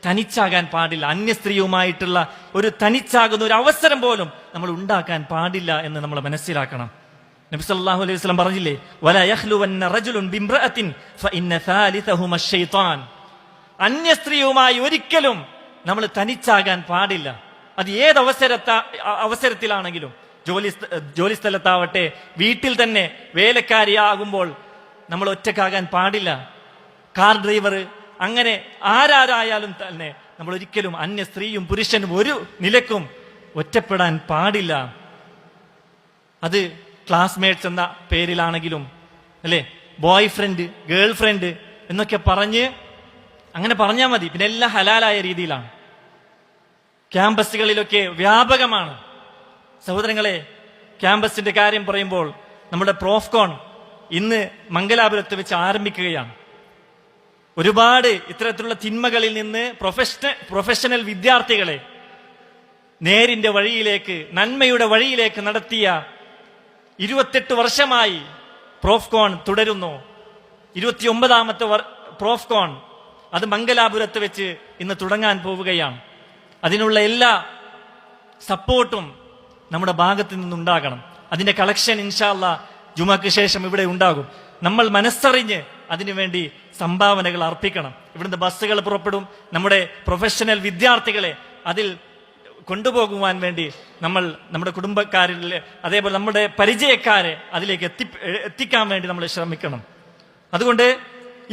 Speaker 1: തനിച്ചാകാൻ പാടില്ല. അന്യ സ്ത്രീയുമായിട്ടുള്ള ഒരു തനിച്ചാകുന്ന ഒരു അവസരം പോലും നമ്മൾ ഉണ്ടാക്കാൻ പാടില്ല എന്ന് നമ്മൾ മനസ്സിലാക്കണം. നബി സല്ലല്ലാഹു അലൈഹി വസല്ലം പറഞ്ഞില്ലേ, വലാ യഖ്ലുവന്ന റജുലുൻ ബിംറഅത്തിൻ ഫഇന്ന സാലിസഹുമ അശ്ശൈത്താൻ. അന്യ സ്ത്രീയുമായി ഒരിക്കലും നമ്മൾ തനിച്ചാകാൻ പാടില്ല. അത് ഏത് അവസരത്തിലാണെങ്കിലും, ജോലി സ്ഥലത്താവട്ടെ, വീട്ടിൽ തന്നെ വേലക്കാരിയാകുമ്പോൾ നമ്മൾ ഒറ്റക്കാകാൻ പാടില്ല. കാർ ഡ്രൈവർ, അങ്ങനെ ആരാരായാലും തന്നെ നമ്മൾ ഒരിക്കലും അന്യ സ്ത്രീയും പുരുഷനും ഒരു നിലക്കും ഒറ്റപ്പെടാൻ പാടില്ല. അത് ക്ലാസ്മേറ്റ്സ് എന്ന പേരിലാണെങ്കിലും, അല്ലെ, ബോയ് ഫ്രണ്ട്, ഗേൾ ഫ്രണ്ട് എന്നൊക്കെ അങ്ങനെ പറഞ്ഞാൽ മതി. പിന്നെ എല്ലാം ഹലാലായ രീതിയിലാണ്. ക്യാമ്പസുകളിലൊക്കെ വ്യാപകമാണ്. സഹോദരങ്ങളെ, ക്യാമ്പസിന്റെ കാര്യം പറയുമ്പോൾ നമ്മുടെ പ്രോഫ്കോൺ ഇന്ന് മംഗലാപുരത്ത് വെച്ച് ആരംഭിക്കുകയാണ്. ഒരുപാട് ഇത്തരത്തിലുള്ള തിന്മകളിൽ നിന്ന് പ്രൊഫഷണൽ വിദ്യാർത്ഥികളെ നേരിന്റെ വഴിയിലേക്ക്, നന്മയുടെ വഴിയിലേക്ക് നടത്തിയ 28 വർഷമായി പ്രോഫ്കോൺ തുടരുന്നു. 29ാമത്തെ പ്രോഫ്കോൺ അത് മംഗലാപുരത്ത് വെച്ച് ഇന്ന് തുടങ്ങാൻ പോവുകയാണ്. അതിനുള്ള എല്ലാ സപ്പോർട്ടും നമ്മുടെ ഭാഗത്ത് നിന്നുണ്ടാകണം. അതിന്റെ കളക്ഷൻ ഇൻഷാ അല്ലാഹ് ജുമക്ക് ശേഷം ഇവിടെ ഉണ്ടാകും. നമ്മൾ മനസ്സറിഞ്ഞ് അതിനുവേണ്ടി സംഭാവനകൾ അർപ്പിക്കണം. ഇവിടുന്ന് ബസ്സുകൾ പുറപ്പെടും. നമ്മുടെ പ്രൊഫഷണൽ വിദ്യാർത്ഥികളെ അതിൽ കൊണ്ടുപോകുവാൻ വേണ്ടി നമ്മുടെ കുടുംബക്കാരിൽ, അതേപോലെ നമ്മുടെ പരിചയക്കാരെ അതിലേക്ക് എത്തിക്കാൻ വേണ്ടി നമ്മൾ ശ്രമിക്കണം. അതുകൊണ്ട്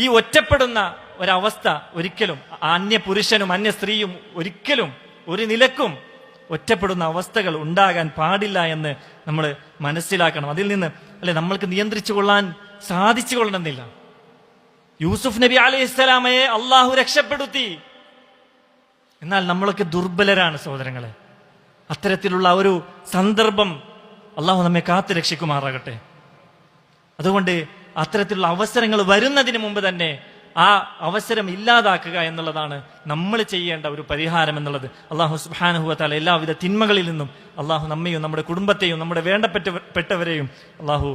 Speaker 1: ഈ ഒറ്റപ്പെടുന്ന ഒരവസ്ഥ ഒരിക്കലും അന്യ പുരുഷനും അന്യ സ്ത്രീയും ഒരിക്കലും ഒരു നിലക്കും ഒറ്റപ്പെടുന്ന അവസ്ഥകൾ ഉണ്ടാകാൻ പാടില്ല എന്ന് നമ്മൾ മനസ്സിലാക്കണം. അതിൽ നിന്ന് നമ്മൾക്ക് നിയന്ത്രിച്ചു കൊള്ളാൻ സാധിച്ചു കൊള്ളണമെന്നില്ല. യൂസുഫ് നബി അലൈഹിസ്സലാമയെ അള്ളാഹു രക്ഷപ്പെടുത്തി. എന്നാൽ നമ്മളൊക്കെ ദുർബലരാണ് സഹോദരങ്ങളെ. അത്തരത്തിലുള്ള ഒരു സന്ദർഭം അള്ളാഹു നമ്മെ കാത്തു രക്ഷിക്കുമാറാകട്ടെ. അതുകൊണ്ട് അത്തരത്തിലുള്ള അവസരങ്ങൾ വരുന്നതിന് മുമ്പ് തന്നെ ആ അവസരം ഇല്ലാതാക്കുക എന്നുള്ളതാണ് നമ്മൾ ചെയ്യേണ്ട ഒരു പരിഹാരം എന്നുള്ളത്. അള്ളാഹു സുബ്ഹാനഹു വ തആല എല്ലാവിധ തിന്മകളിൽ നിന്നും അള്ളാഹു നമ്മയും നമ്മുടെ കുടുംബത്തെയും നമ്മുടെ വേണ്ടപ്പെട്ടവരെയും അള്ളാഹു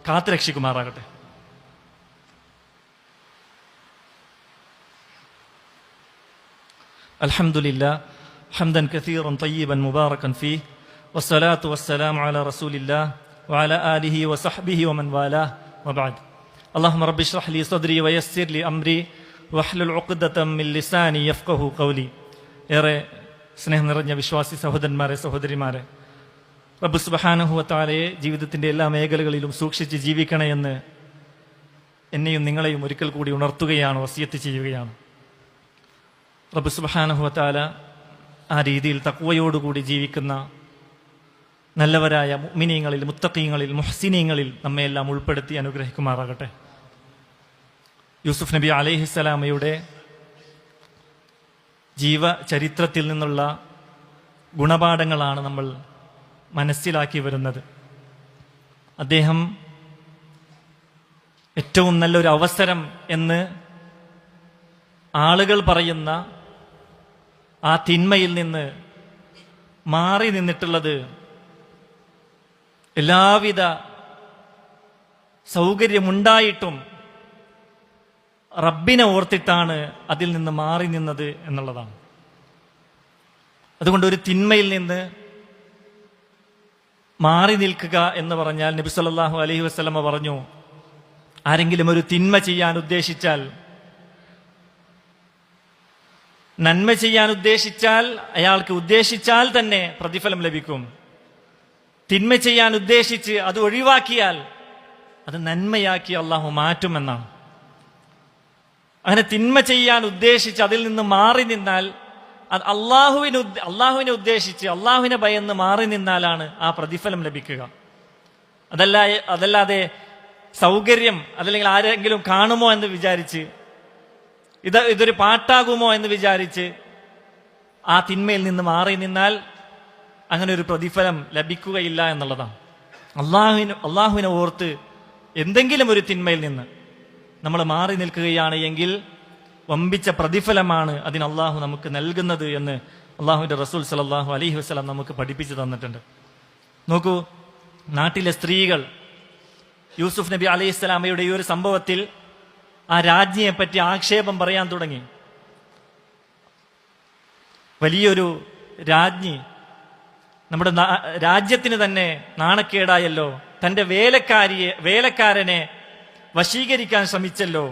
Speaker 1: കാത്തു രക്ഷിക്കുമാറാകട്ടെ. അൽഹംദുലില്ലാ ഹംദൻ കസീറൻ തയ്യിബൻ മുബാറകൻ ഫീഹ് വസ്സലാത്തു വസ്സലാമു അലാ റസൂലില്ലാഹ് വഅലാ ആലിഹി വസഹ്ബിഹി വമൻ വാലാഹ് വബഅദ്. اللهم رب اشرح لي صدري ويسر لي امري واحلل عقدة من لساني يفقهوا قولي. ഏറെ സ്നേഹം നിറഞ്ഞ വിശ്വാസി സഹോദരന്മാരെ, സഹോദരിമാരെ, റബ്ബ് സുബ്ഹാനഹു വ തആലയെ ജീവിതത്തിന്റെ എല്ലാ മേഖലകളിലും സൂക്ഷിച്ച് ജീവിക്കണേ എന്ന് എന്നെയും നിങ്ങളെയും ഒരിക്കൽ കൂടി ഉണർത്തുകയാണ്, വസിയത്ത് ചെയ്യുകയാണ്. റബ്ബ് സുബ്ഹാനഹു വ തആല ആ രീതിയിൽ തഖ്വയോടുകൂടി ജീവിക്കുന്ന നല്ലവരായ മുഅ്മിനീങ്ങളിൽ, മുത്തഖീങ്ങളിൽ, മുഹ്സിനീങ്ങളിൽ നമ്മയെല്ലാം ഉൾപ്പെടുത്തി അനുഗ്രഹിക്കുമാറാകട്ടെ. യൂസുഫ് നബി അലൈഹിസ്സലാമയുടെ ജീവചരിത്രത്തിൽ നിന്നുള്ള ഗുണപാഠങ്ങളാണ് നമ്മൾ മനസ്സിലാക്കി വരുന്നത്. അദ്ദേഹം ഏറ്റവും നല്ലൊരു അവസരം എന്ന് ആളുകൾ പറയുന്ന ആ തിന്മയിൽ നിന്ന് മാറി നിന്നിട്ടുള്ളത് എല്ലാവിധ സൗകര്യമുണ്ടായിട്ടും റബ്ബിനെ ഓർത്തിട്ടാണ് അതിൽ നിന്ന് മാറി നിന്നത് എന്നുള്ളതാണ്. അതുകൊണ്ട് ഒരു തിന്മയിൽ നിന്ന് മാറി നിൽക്കുക എന്ന് പറഞ്ഞാൽ നബി സല്ലല്ലാഹു അലൈഹി വസല്ലമ പറഞ്ഞു, ആരെങ്കിലും ഒരു തിന്മ ചെയ്യാൻ ഉദ്ദേശിച്ചാൽ, നന്മ ചെയ്യാൻ ഉദ്ദേശിച്ചാൽ അയാൾക്ക് ഉദ്ദേശിച്ചാൽ തന്നെ പ്രതിഫലം ലഭിക്കും. തിന്മ ചെയ്യാൻ ഉദ്ദേശിച്ച് അത് ഒഴിവാക്കിയാൽ അത് നന്മയാക്കി അള്ളാഹു മാറ്റുമെന്നാണ്. അങ്ങനെ തിന്മ ചെയ്യാൻ ഉദ്ദേശിച്ച് അതിൽ നിന്ന് മാറി നിന്നാൽ അത് അള്ളാഹുവിനെ ഉദ്ദേശിച്ച് അള്ളാഹുവിനെ ഭയന്ന് മാറി നിന്നാലാണ് ആ പ്രതിഫലം ലഭിക്കുക. അതല്ലാതെ സൗകര്യം അതല്ലെങ്കിൽ ആരെങ്കിലും കാണുമോ എന്ന് വിചാരിച്ച് ഇതൊരു പാട്ടാകുമോ എന്ന് വിചാരിച്ച് ആ തിന്മയിൽ നിന്ന് മാറി നിന്നാൽ അങ്ങനെ ഒരു പ്രതിഫലം ലഭിക്കുകയില്ല എന്നുള്ളതാണ്. അള്ളാഹുവിനെ ഓർത്ത് എന്തെങ്കിലും ഒരു തിന്മയിൽ നിന്ന് നമ്മൾ മാറി നിൽക്കുകയാണ് എങ്കിൽ വമ്പിച്ച പ്രതിഫലമാണ് അതിന് അള്ളാഹു നമുക്ക് നൽകുന്നത് എന്ന് അള്ളാഹുവിന്റെ റസൂൽ സല്ലല്ലാഹു അലൈഹി വസല്ലം നമുക്ക് പഠിപ്പിച്ചു തന്നിട്ടുണ്ട്. നോക്കൂ, നാട്ടിലെ സ്ത്രീകൾ യൂസുഫ് നബി അലൈഹിസ്സലാമയുടെ ഈ ഒരു സംഭവത്തിൽ ആ രാജ്ഞിയെ പറ്റി ആക്ഷേപം പറയാൻ തുടങ്ങി. വലിയൊരു രാജ്ഞി നമ്മുടെ രാജ്യത്തിന് തന്നെ നാണക്കേടായല്ലോ, തന്റെ വേലക്കാരനെ വശീകരിക്കാൻ ശ്രമിച്ചല്ലോ,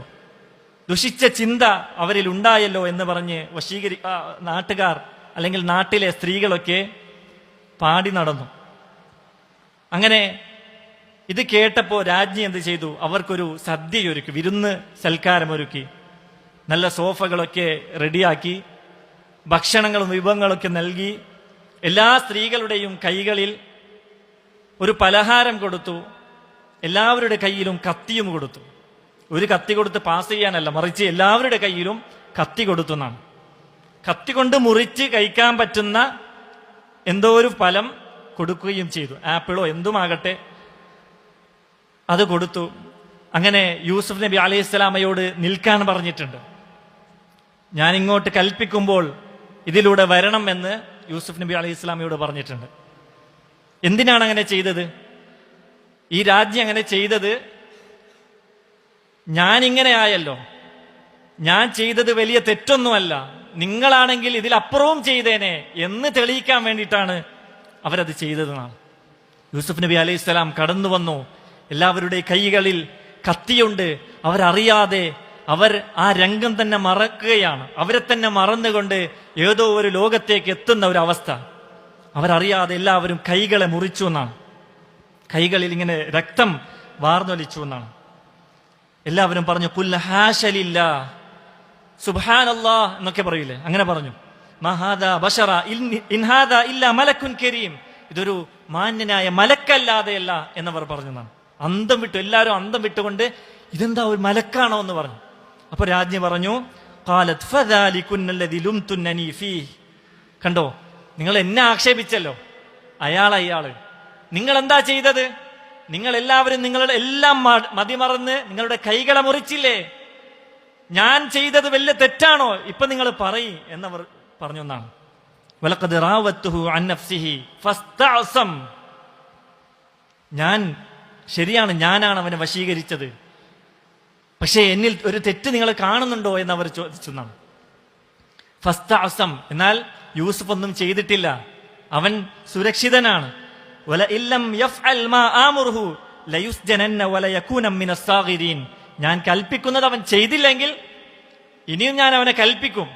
Speaker 1: ദുഷിച്ച ചിന്ത അവരിൽ ഉണ്ടായല്ലോ എന്ന് പറഞ്ഞ് നാട്ടുകാർ അല്ലെങ്കിൽ നാട്ടിലെ സ്ത്രീകളൊക്കെ പാടി നടന്നു. അങ്ങനെ ഇത് കേട്ടപ്പോ രാജ്ഞി എന്ത് ചെയ്തു? അവർക്കൊരു സദ്യയൊരുക്കി, വിരുന്ന് സൽക്കാരമൊരുക്കി, നല്ല സോഫകളൊക്കെ റെഡിയാക്കി, ഭക്ഷണങ്ങളും വിഭവങ്ങളൊക്കെ നൽകി, എല്ലാ സ്ത്രീകളുടെയും കൈകളിൽ ഒരു പലഹാരം കൊടുത്തു, എല്ലാവരുടെ കയ്യിലും കത്തിയും കൊടുത്തു. ഒരു കത്തി കൊടുത്ത് പാസ് ചെയ്യാനല്ല, മറിച്ച് എല്ലാവരുടെ കയ്യിലും കത്തി കൊടുത്തു എന്നാണ്. കത്തി കൊണ്ട് മുറിച്ച് കഴിക്കാൻ പറ്റുന്ന എന്തോ ഒരു ഫലം കൊടുക്കുകയും ചെയ്തു, ആപ്പിളോ എന്തുമാകട്ടെ അത് കൊടുത്തു. അങ്ങനെ യൂസുഫ് നബി അലൈഹിസ്സലാമയോട് നിൽക്കാൻ പറഞ്ഞിട്ടുണ്ട്. ഞാൻ ഇങ്ങോട്ട് കൽപ്പിക്കുമ്പോൾ ഇതിലൂടെ വരണം എന്ന് യൂസുഫ് നബി അലൈഹിസ്സലാമയോട് പറഞ്ഞിട്ടുണ്ട്. എന്തിനാണ് അങ്ങനെ ചെയ്തത്? ഈ രാജ്യം അങ്ങനെ ചെയ്തത്, ഞാനിങ്ങനെ ആയല്ലോ, ഞാൻ ചെയ്തത് വലിയ തെറ്റൊന്നുമല്ല, നിങ്ങളാണെങ്കിൽ ഇതിലപ്പുറവും ചെയ്തേനെ എന്ന് തെളിയിക്കാൻ വേണ്ടിയിട്ടാണ് അവരത് ചെയ്തതെന്നാണ്. യൂസുഫ് നബി അലൈഹിസ്സലാം കടന്നു വന്നു, എല്ലാവരുടെ കൈകളിൽ കത്തിയുണ്ട്. അവരറിയാതെ അവർ ആ രംഗം തന്നെ മറക്കുകയാണ്. അവരെ തന്നെ മറന്നുകൊണ്ട് ഏതോ ഒരു ലോകത്തേക്ക് എത്തുന്ന ഒരു അവസ്ഥ. അവരറിയാതെ എല്ലാവരും കൈകളെ മുറിച്ചു എന്നാണ്, കൈകളിൽ ഇങ്ങനെ രക്തം വാർന്നൊലിച്ചു എന്നാണ്. എല്ലാവരും പറഞ്ഞു ഖുൽ ഹാശലില്ലാ സുബ്ഹാനല്ലാഹ് എന്നൊക്കെ പറയില്ലേ, അങ്ങനെ പറഞ്ഞു. മഹാദാ ബശറ ഇൻ ഹാദാ ഇല്ലാ മലക്കുൻ കരീം, ഇതൊരു മാന്യനായ മലക്കല്ലാതെയല്ല എന്നവർ പറഞ്ഞു എന്നാണ്. അന്തം വിട്ടു, എല്ലാവരും അന്തം വിട്ടുകൊണ്ട് ഇതെന്താ ഒരു മലക്കാണോ എന്ന് പറഞ്ഞു. അപ്പൊ രാജ്ഞി പറഞ്ഞു ഖാലത് ഫദാലികുന്നല്ലദി ലുംതുന്നനി ഫീഹി, കണ്ടോ നിങ്ങൾ എന്നെ ആക്ഷേപിച്ചല്ലോ, അയാള് നിങ്ങൾ എന്താ ചെയ്തത്? നിങ്ങൾ എല്ലാവരും നിങ്ങളുടെ എല്ലാം മതിമറന്ന് നിങ്ങളുടെ കൈകളെ മുറിച്ചില്ലേ? ഞാൻ ചെയ്തത് വലിയ തെറ്റാണോ? ഇപ്പൊ നിങ്ങൾ പറയും എന്നവർ പറഞ്ഞു എന്നാണ്. വലഖദ് റാവത്തുഹു അൻ നഫ്സിഹി ഫസ്തഅസം, ഞാൻ ശരിയാണ്, ഞാനാണ് അവനെ വശീകരിച്ചത്, പക്ഷേ എന്നിൽ ഒരു തെറ്റ് നിങ്ങൾ കാണുന്നുണ്ടോ എന്നവർ ചോദിച്ചെന്നാണ്. ഫസ്തഅസം, എന്നാൽ യൂസുഫ് ഒന്നും ചെയ്തിട്ടില്ല, അവൻ സുരക്ഷിതനാണ്. വലഇല്ലം യഫ്അൽ മാ ആമുറുഹു ലയുസ്ജനന്ന വലയകൂന മിനസ് സാഗിരീൻ, ഞാൻ കൽപ്പിക്കുന്നത് അവൻ ചെയ്തില്ലെങ്കിൽ ഇനിയും ഞാൻ അവനെ കൽപ്പിക്കും.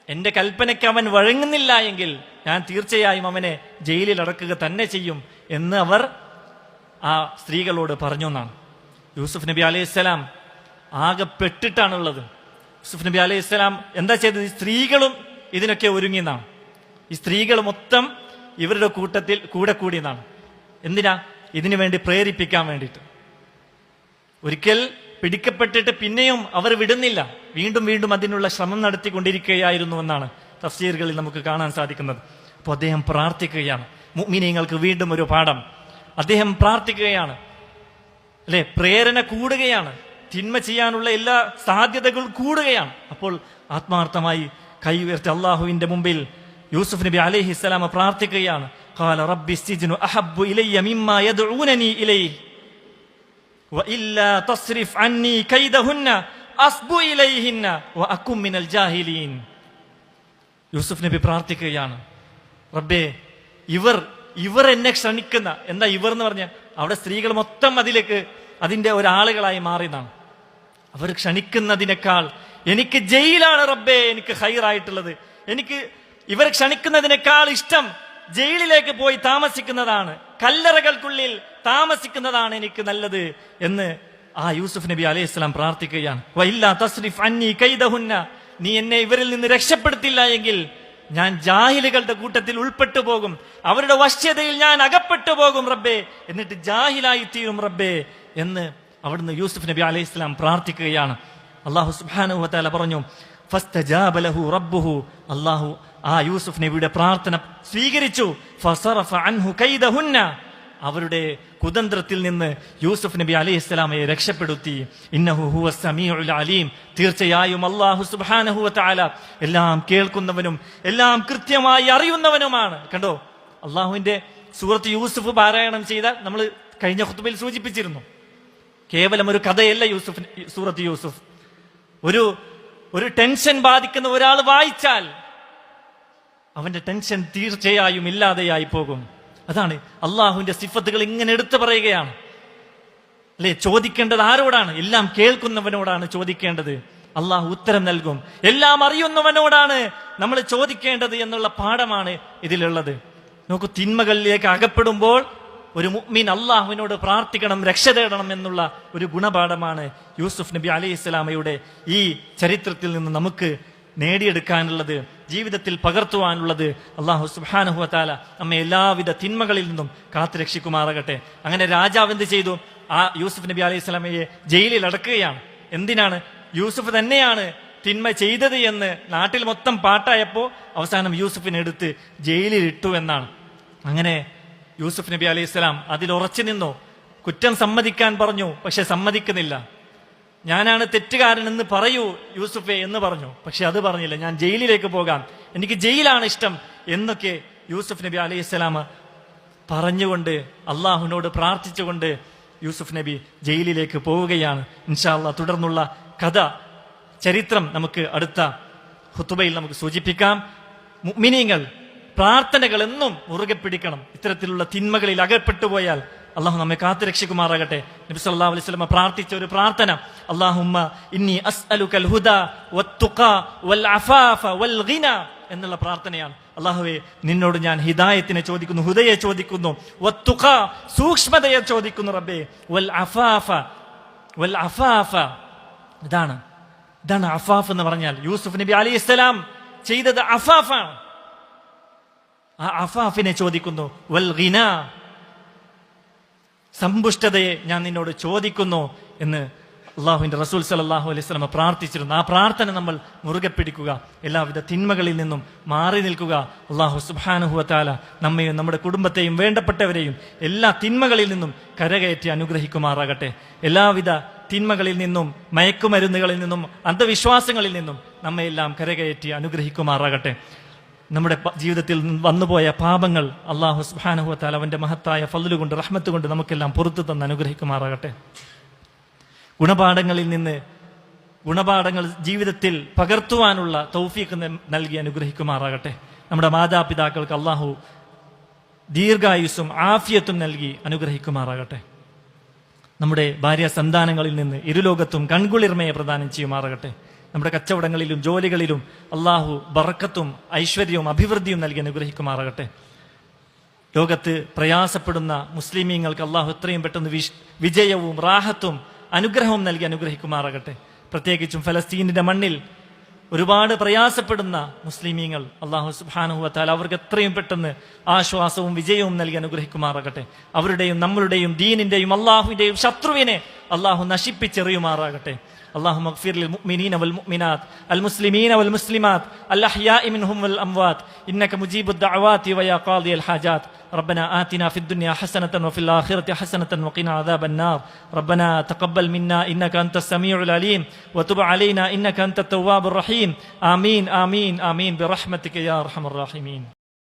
Speaker 1: എന്റെ കൽപ്പനയ്ക്ക് അവൻ വഴങ്ങുന്നില്ല എങ്കിൽ ഞാൻ തീർച്ചയായും അവനെ ജയിലിൽ അടക്കുക തന്നെ ചെയ്യും എന്ന് അവർ ആ സ്ത്രീകളോട് പറഞ്ഞു എന്നാണ്. യൂസുഫ് നബി അലൈഹിസ്സലാം ആകെ പെട്ടിട്ടാണുള്ളത്. യൂസുഫ് നബി അലൈഹിസ്സലാം എന്താ ചെയ്തത്? ഈ സ്ത്രീകളും ഇതിനൊക്കെ ഒരുങ്ങിയെന്നാണ്. ഈ സ്ത്രീകൾ മൊത്തം ഇവരുടെ കൂടെ കൂടിയെന്നാണ്. എന്തിനാ? ഇതിനു വേണ്ടി പ്രേരിപ്പിക്കാൻ വേണ്ടിയിട്ട്. ഒരിക്കൽ പിടിക്കപ്പെട്ടിട്ട് പിന്നെയും അവർ വിടുന്നില്ല, വീണ്ടും വീണ്ടും അതിനുള്ള ശ്രമം നടത്തിക്കൊണ്ടിരിക്കുകയായിരുന്നു എന്നാണ് തഫ്സീറുകളിൽ നമുക്ക് കാണാൻ സാധിക്കുന്നത്. അപ്പോൾ അദ്ദേഹം പ്രാർത്ഥിക്കുകയാണ്. മുഅ്മിനീങ്ങൾക്ക് വീണ്ടും ഒരു പാഠം. അദ്ദേഹം പ്രാർത്ഥിക്കുകയാണ്, അല്ലെ, പ്രേരണ കൂടുകയാണ്, തിന്മ ചെയ്യാനുള്ള എല്ലാ സാധ്യതകളും കൂടുകയാണ്. അപ്പോൾ ആത്മാർത്ഥമായി കൈ ഉയർത്തി അള്ളാഹുവിന്റെ മുമ്പിൽ യൂസുഫ് നബി അലൈഹിസ്സലാം പ്രാർത്ഥിക്കുകയാണ്. ഖാല റബ്ബി സ്ജിനു അഹബ്ബു ഇലയ്യ മിമ്മാ യദ്ഊനനി ഇലൈഹി വഇല്ലാ തസ്രിഫ് അന്നി കൈദഹുന്ന അസ്ബു ഇലൈഹിന്ന വഅകും മിനൽ ജാഹിലീൻ. യൂസുഫ് നബി പ്രാർത്ഥിക്കുകയാണ്, റബ്ബേ, ഇവർ എന്നെ ക്ഷണിക്കുന്ന, എന്താ ഇവർ എന്ന് പറഞ്ഞാൽ അവിടെ സ്ത്രീകൾ മൊത്തം അതിന്റെ ഒരാളുകളായി മാറിയതാണ്. അവർ ക്ഷണിക്കുന്നതിനേക്കാൾ എനിക്ക് ജയിലാണ് റബ്ബേ എനിക്ക് ഹൈറായിട്ടുള്ളത്. എനിക്ക് ഇവർ ക്ഷണിക്കുന്നതിനേക്കാൾ ഇഷ്ടം ജയിലിലേക്ക് പോയി താമസിക്കുന്നതാണ്, കല്ലറകൾക്കുള്ളിൽ താമസിക്കുന്നതാണ് എനിക്ക് നല്ലത് എന്ന് ആ യൂസുഫ് നബി അലൈഹി സ്വലാം പ്രാർത്ഥിക്കുകയാണ്. വഇല്ലാ തസ്രിഫ് അന്നി കൈദഹുന്ന, നീ എന്നെ ഇവരിൽ നിന്ന് രക്ഷപ്പെടുത്തില്ല എങ്കിൽ ഞാൻ ജാഹിലുകളുടെ കൂട്ടത്തിൽ ഉൾപ്പെട്ടു പോകും, അവരുടെ വശ്യതയിൽ ഞാൻ അകപ്പെട്ടു പോകും റബ്ബേ, എന്നിട്ട് ജാഹിലായി തീരും റബ്ബേ എന്ന് അവിടുന്ന് യൂസുഫ് നബി അലൈഹി സ്വലാം പ്രാർത്ഥിക്കുകയാണ്. അല്ലാഹു സുബ്ഹാനഹു വ തആല പറഞ്ഞു, ഫസ്തജാബ ലഹു റബ്ബുഹു, അല്ലാഹു ആ യൂസുഫ് നബിയുടെ പ്രാർത്ഥന സ്വീകരിച്ചു. ഫസറഫ അൻഹു കൈദഹുന്ന, അവരുടെ കുതന്ത്രത്തിൽ നിന്ന് യൂസുഫ് നബി അലൈഹിസ്സലാമയെ രക്ഷപ്പെടുത്തി. ഇന്നഹു ഹുവസ് സമീഉൽ അലീം, തീർച്ചയായും അല്ലാഹു സുബ്ഹാനഹു വ തആല എല്ലാം കേൾക്കുന്നവനും എല്ലാം കൃത്യമായി അറിയുന്നവനുമാണ്. കണ്ടോ, അള്ളാഹുവിന്റെ സൂറത്ത് യൂസുഫ് പാരായണം ചെയ്ത നമ്മൾ കഴിഞ്ഞ ഖുത്ബയിൽ സൂചിപ്പിച്ചിരുന്നു. കേവലം ഒരു കഥയല്ല സൂറത്ത് യൂസുഫ്. ഒരു ടെൻഷൻ ബാധിക്കുന്ന ഒരാൾ വായിച്ചാൽ അവന്റെ ടെൻഷൻ തീർച്ചയായും ഇല്ലാതെയായി പോകും. അതാണ് അള്ളാഹുവിന്റെ സിഫത്തുകൾ ഇങ്ങനെ എടുത്തു പറയുകയാണ്, അല്ലെ. ചോദിക്കേണ്ടത് ആരോടാണ്? എല്ലാം കേൾക്കുന്നവനോടാണ് ചോദിക്കേണ്ടത്, അള്ളാഹു ഉത്തരം നൽകും. എല്ലാം അറിയുന്നവനോടാണ് നമ്മൾ ചോദിക്കേണ്ടത് എന്നുള്ള പാഠമാണ് ഇതിലുള്ളത്. നോക്കൂ, തിന്മകളിലേക്ക് അകപ്പെടുമ്പോൾ ഒരു മുഅ്മിൻ അള്ളാഹുവിനോട് പ്രാർത്ഥിക്കണം, രക്ഷ തേടണം എന്നുള്ള ഒരു ഗുണപാഠമാണ് യൂസുഫ് നബി അലൈഹിസ്സലാമയുടെ ഈ ചരിത്രത്തിൽ നിന്ന് നമുക്ക് നേടിയെടുക്കാനുള്ളത്, ജീവിതത്തിൽ പകർത്തുവാനുള്ളത്. അല്ലാഹു സുബ്ഹാനഹു വ തആല നമ്മെ എല്ലാവിധ തിന്മകളിൽ നിന്നും കാത്തുരക്ഷിക്കുമാറാകട്ടെ. അങ്ങനെ രാജാവ് എന്ത് ചെയ്തു? ആ യൂസുഫ് നബി അലൈഹി സ്വലാമയെ ജയിലിൽ അടക്കുകയാണ്. എന്തിനാണ്? യൂസുഫ് തന്നെയാണ് തിന്മ ചെയ്തത് എന്ന് നാട്ടിൽ മൊത്തം പാട്ടായപ്പോ അവസാനം യൂസുഫിനെ എടുത്ത് ജയിലിൽ ഇട്ടു എന്നാണ്. അങ്ങനെ യൂസുഫ് നബി അലൈഹി സ്വലാം അതിൽ ഉറച്ചു നിന്നു. കുറ്റം സമ്മതിക്കാൻ പറഞ്ഞു, പക്ഷെ സമ്മതിക്കുന്നില്ല. ഞാനാണ് തെറ്റുകാരൻ എന്ന് പറയൂ യൂസുഫെ എന്ന് പറഞ്ഞു, പക്ഷെ അത് പറഞ്ഞില്ല. ഞാൻ ജയിലിലേക്ക് പോകാം, എനിക്ക് ജയിലാണ് ഇഷ്ടം എന്നൊക്കെ യൂസുഫ് നബി അലൈഹി സ്വലാം പറഞ്ഞുകൊണ്ട് അള്ളാഹുവിനോട് പ്രാർത്ഥിച്ചുകൊണ്ട് യൂസുഫ് നബി ജയിലിലേക്ക് പോവുകയാണ്. ഇൻഷാ അല്ലാഹ് തുടർന്നുള്ള കഥ, ചരിത്രം നമുക്ക് അടുത്ത ഖുതുബയിൽ നമുക്ക് സൂചിപ്പിക്കാം. മുഅ്മിനീങ്ങൾ പ്രാർത്ഥനകൾ എന്നും മുറുകെ പിടിക്കണം. ഇത്തരത്തിലുള്ള തിന്മകളിൽ അകപ്പെട്ടു പോയാൽ അള്ളാഹു നമ്മെ കാത്തുരക്ഷിക്കുമാറാകട്ടെ. നബി സല്ലല്ലാഹു അലൈഹി വസല്ലം പ്രാർത്ഥിച്ച ഒരു പ്രാർത്ഥന, അല്ലാഹുമ്മ ഇന്നി അസ്അലുകൽ ഹുദ വത്തുഖ വൽ അഫാഫ വൽ ഗിന എന്നുള്ള പ്രാർത്ഥനയാണ്. അല്ലാഹുവേ, നിന്നോട് ഞാൻ ഹിദായത്തിനെ ചോദിക്കുന്നു, ഹുദയെ ചോദിക്കുന്നു, വത്തുഖ സൂക്ഷ്മതയെ ചോദിക്കുന്നു റബ്ബേ, വൽ അഫാഫ ഇതാണ് അഫാഫ് എന്ന് പറഞ്ഞാൽ. യൂസുഫ് നബി അലൈഹിസ്സലാം ചെയ്തത് അഫാഫാണ്. ആ അഫാഫിനെ ചോദിക്കുന്നു. വൽ ഗിന, സമ്പുഷ്ടതയെ ഞാൻ നിന്നോട് ചോദിക്കുന്നു എന്ന് അള്ളാഹുവിന്റെ റസൂൽ സല്ലല്ലാഹു അലൈഹി വസല്ലം പ്രാർത്ഥിച്ചിരുന്നു. ആ പ്രാർത്ഥന നമ്മൾ മുറുകെ പിടിക്കുക, എല്ലാവിധ തിന്മകളിൽ നിന്നും മാറി നിൽക്കുക. അള്ളാഹു സുബ്ഹാനഹു വ തആല നമ്മയും നമ്മുടെ കുടുംബത്തെയും വേണ്ടപ്പെട്ടവരെയും എല്ലാ തിന്മകളിൽ നിന്നും കരകയറ്റി അനുഗ്രഹിക്കുമാറാകട്ടെ. എല്ലാവിധ തിന്മകളിൽ നിന്നും, മയക്കുമരുന്നുകളിൽ നിന്നും, അന്ധവിശ്വാസങ്ങളിൽ നിന്നും നമ്മയെല്ലാം കരകയറ്റി അനുഗ്രഹിക്കുമാറാകട്ടെ. നമ്മുടെ ജീവിതത്തിൽ വന്നുപോയ പാപങ്ങൾ അല്ലാഹു സുബ്ഹാനഹു വ തആല അവന്റെ മഹത്തായ ഫദ്ല് കൊണ്ട്, റഹ്മത്ത് കൊണ്ട് നമുക്കെല്ലാം പുറത്തു തന്ന് അനുഗ്രഹിക്കുമാറാകട്ടെ. ഗുണപാഠങ്ങൾ ജീവിതത്തിൽ പകർത്തുവാനുള്ള തൗഫീഖ് നൽകി അനുഗ്രഹിക്കുമാറാകട്ടെ. നമ്മുടെ മാതാപിതാക്കൾക്ക് അല്ലാഹു ദീർഘായുസ്സും ആഫിയത്തും നൽകി അനുഗ്രഹിക്കുമാറാകട്ടെ. നമ്മുടെ ഭാര്യ സന്താനങ്ങളിൽ നിന്ന് ഇരുലോകത്തും കൺകുളിർമയെ പ്രദാനം ചെയ്യുമാറാകട്ടെ. നമ്മുടെ കച്ചവടങ്ങളിലും ജോലികളിലും അള്ളാഹു ബറക്കത്തും ഐശ്വര്യവും അഭിവൃദ്ധിയും നൽകി അനുഗ്രഹിക്കുമാറാകട്ടെ. ലോകത്ത് പ്രയാസപ്പെടുന്ന മുസ്ലിമീങ്ങൾക്ക് അള്ളാഹു എത്രയും പെട്ടെന്ന് വിജയവും റാഹത്തും അനുഗ്രഹവും നൽകി അനുഗ്രഹിക്കുമാറാകട്ടെ. പ്രത്യേകിച്ചും ഫലസ്തീനിന്റെ മണ്ണിൽ ഒരുപാട് പ്രയാസപ്പെടുന്ന മുസ്ലിമീങ്ങൾ അല്ലാഹു സുബ്ഹാനഹു വ തആല അവർക്ക് എത്രയും പെട്ടെന്ന് ആശ്വാസവും വിജയവും നൽകി അനുഗ്രഹിക്കുമാറാകട്ടെ. അവരുടെയും നമ്മളുടെയും ദീനിന്റെയും അള്ളാഹുവിന്റെയും ശത്രുവിനെ അള്ളാഹു നശിപ്പിച്ചെറിയുമാറാകട്ടെ. اللهم اغفر للمؤمنين والمؤمنات المسلمين والمسلمات الأحياء منهم والأموات إنك مجيب الدعوات ويا قاضي الحاجات ربنا آتنا في الدنيا حسنة وفي الآخرة حسنة وقنا عذاب النار ربنا تقبل منا إنك أنت السميع العليم وتب علينا إنك أنت التواب الرحيم آمين آمين آمين برحمتك يا أرحم الراحمين.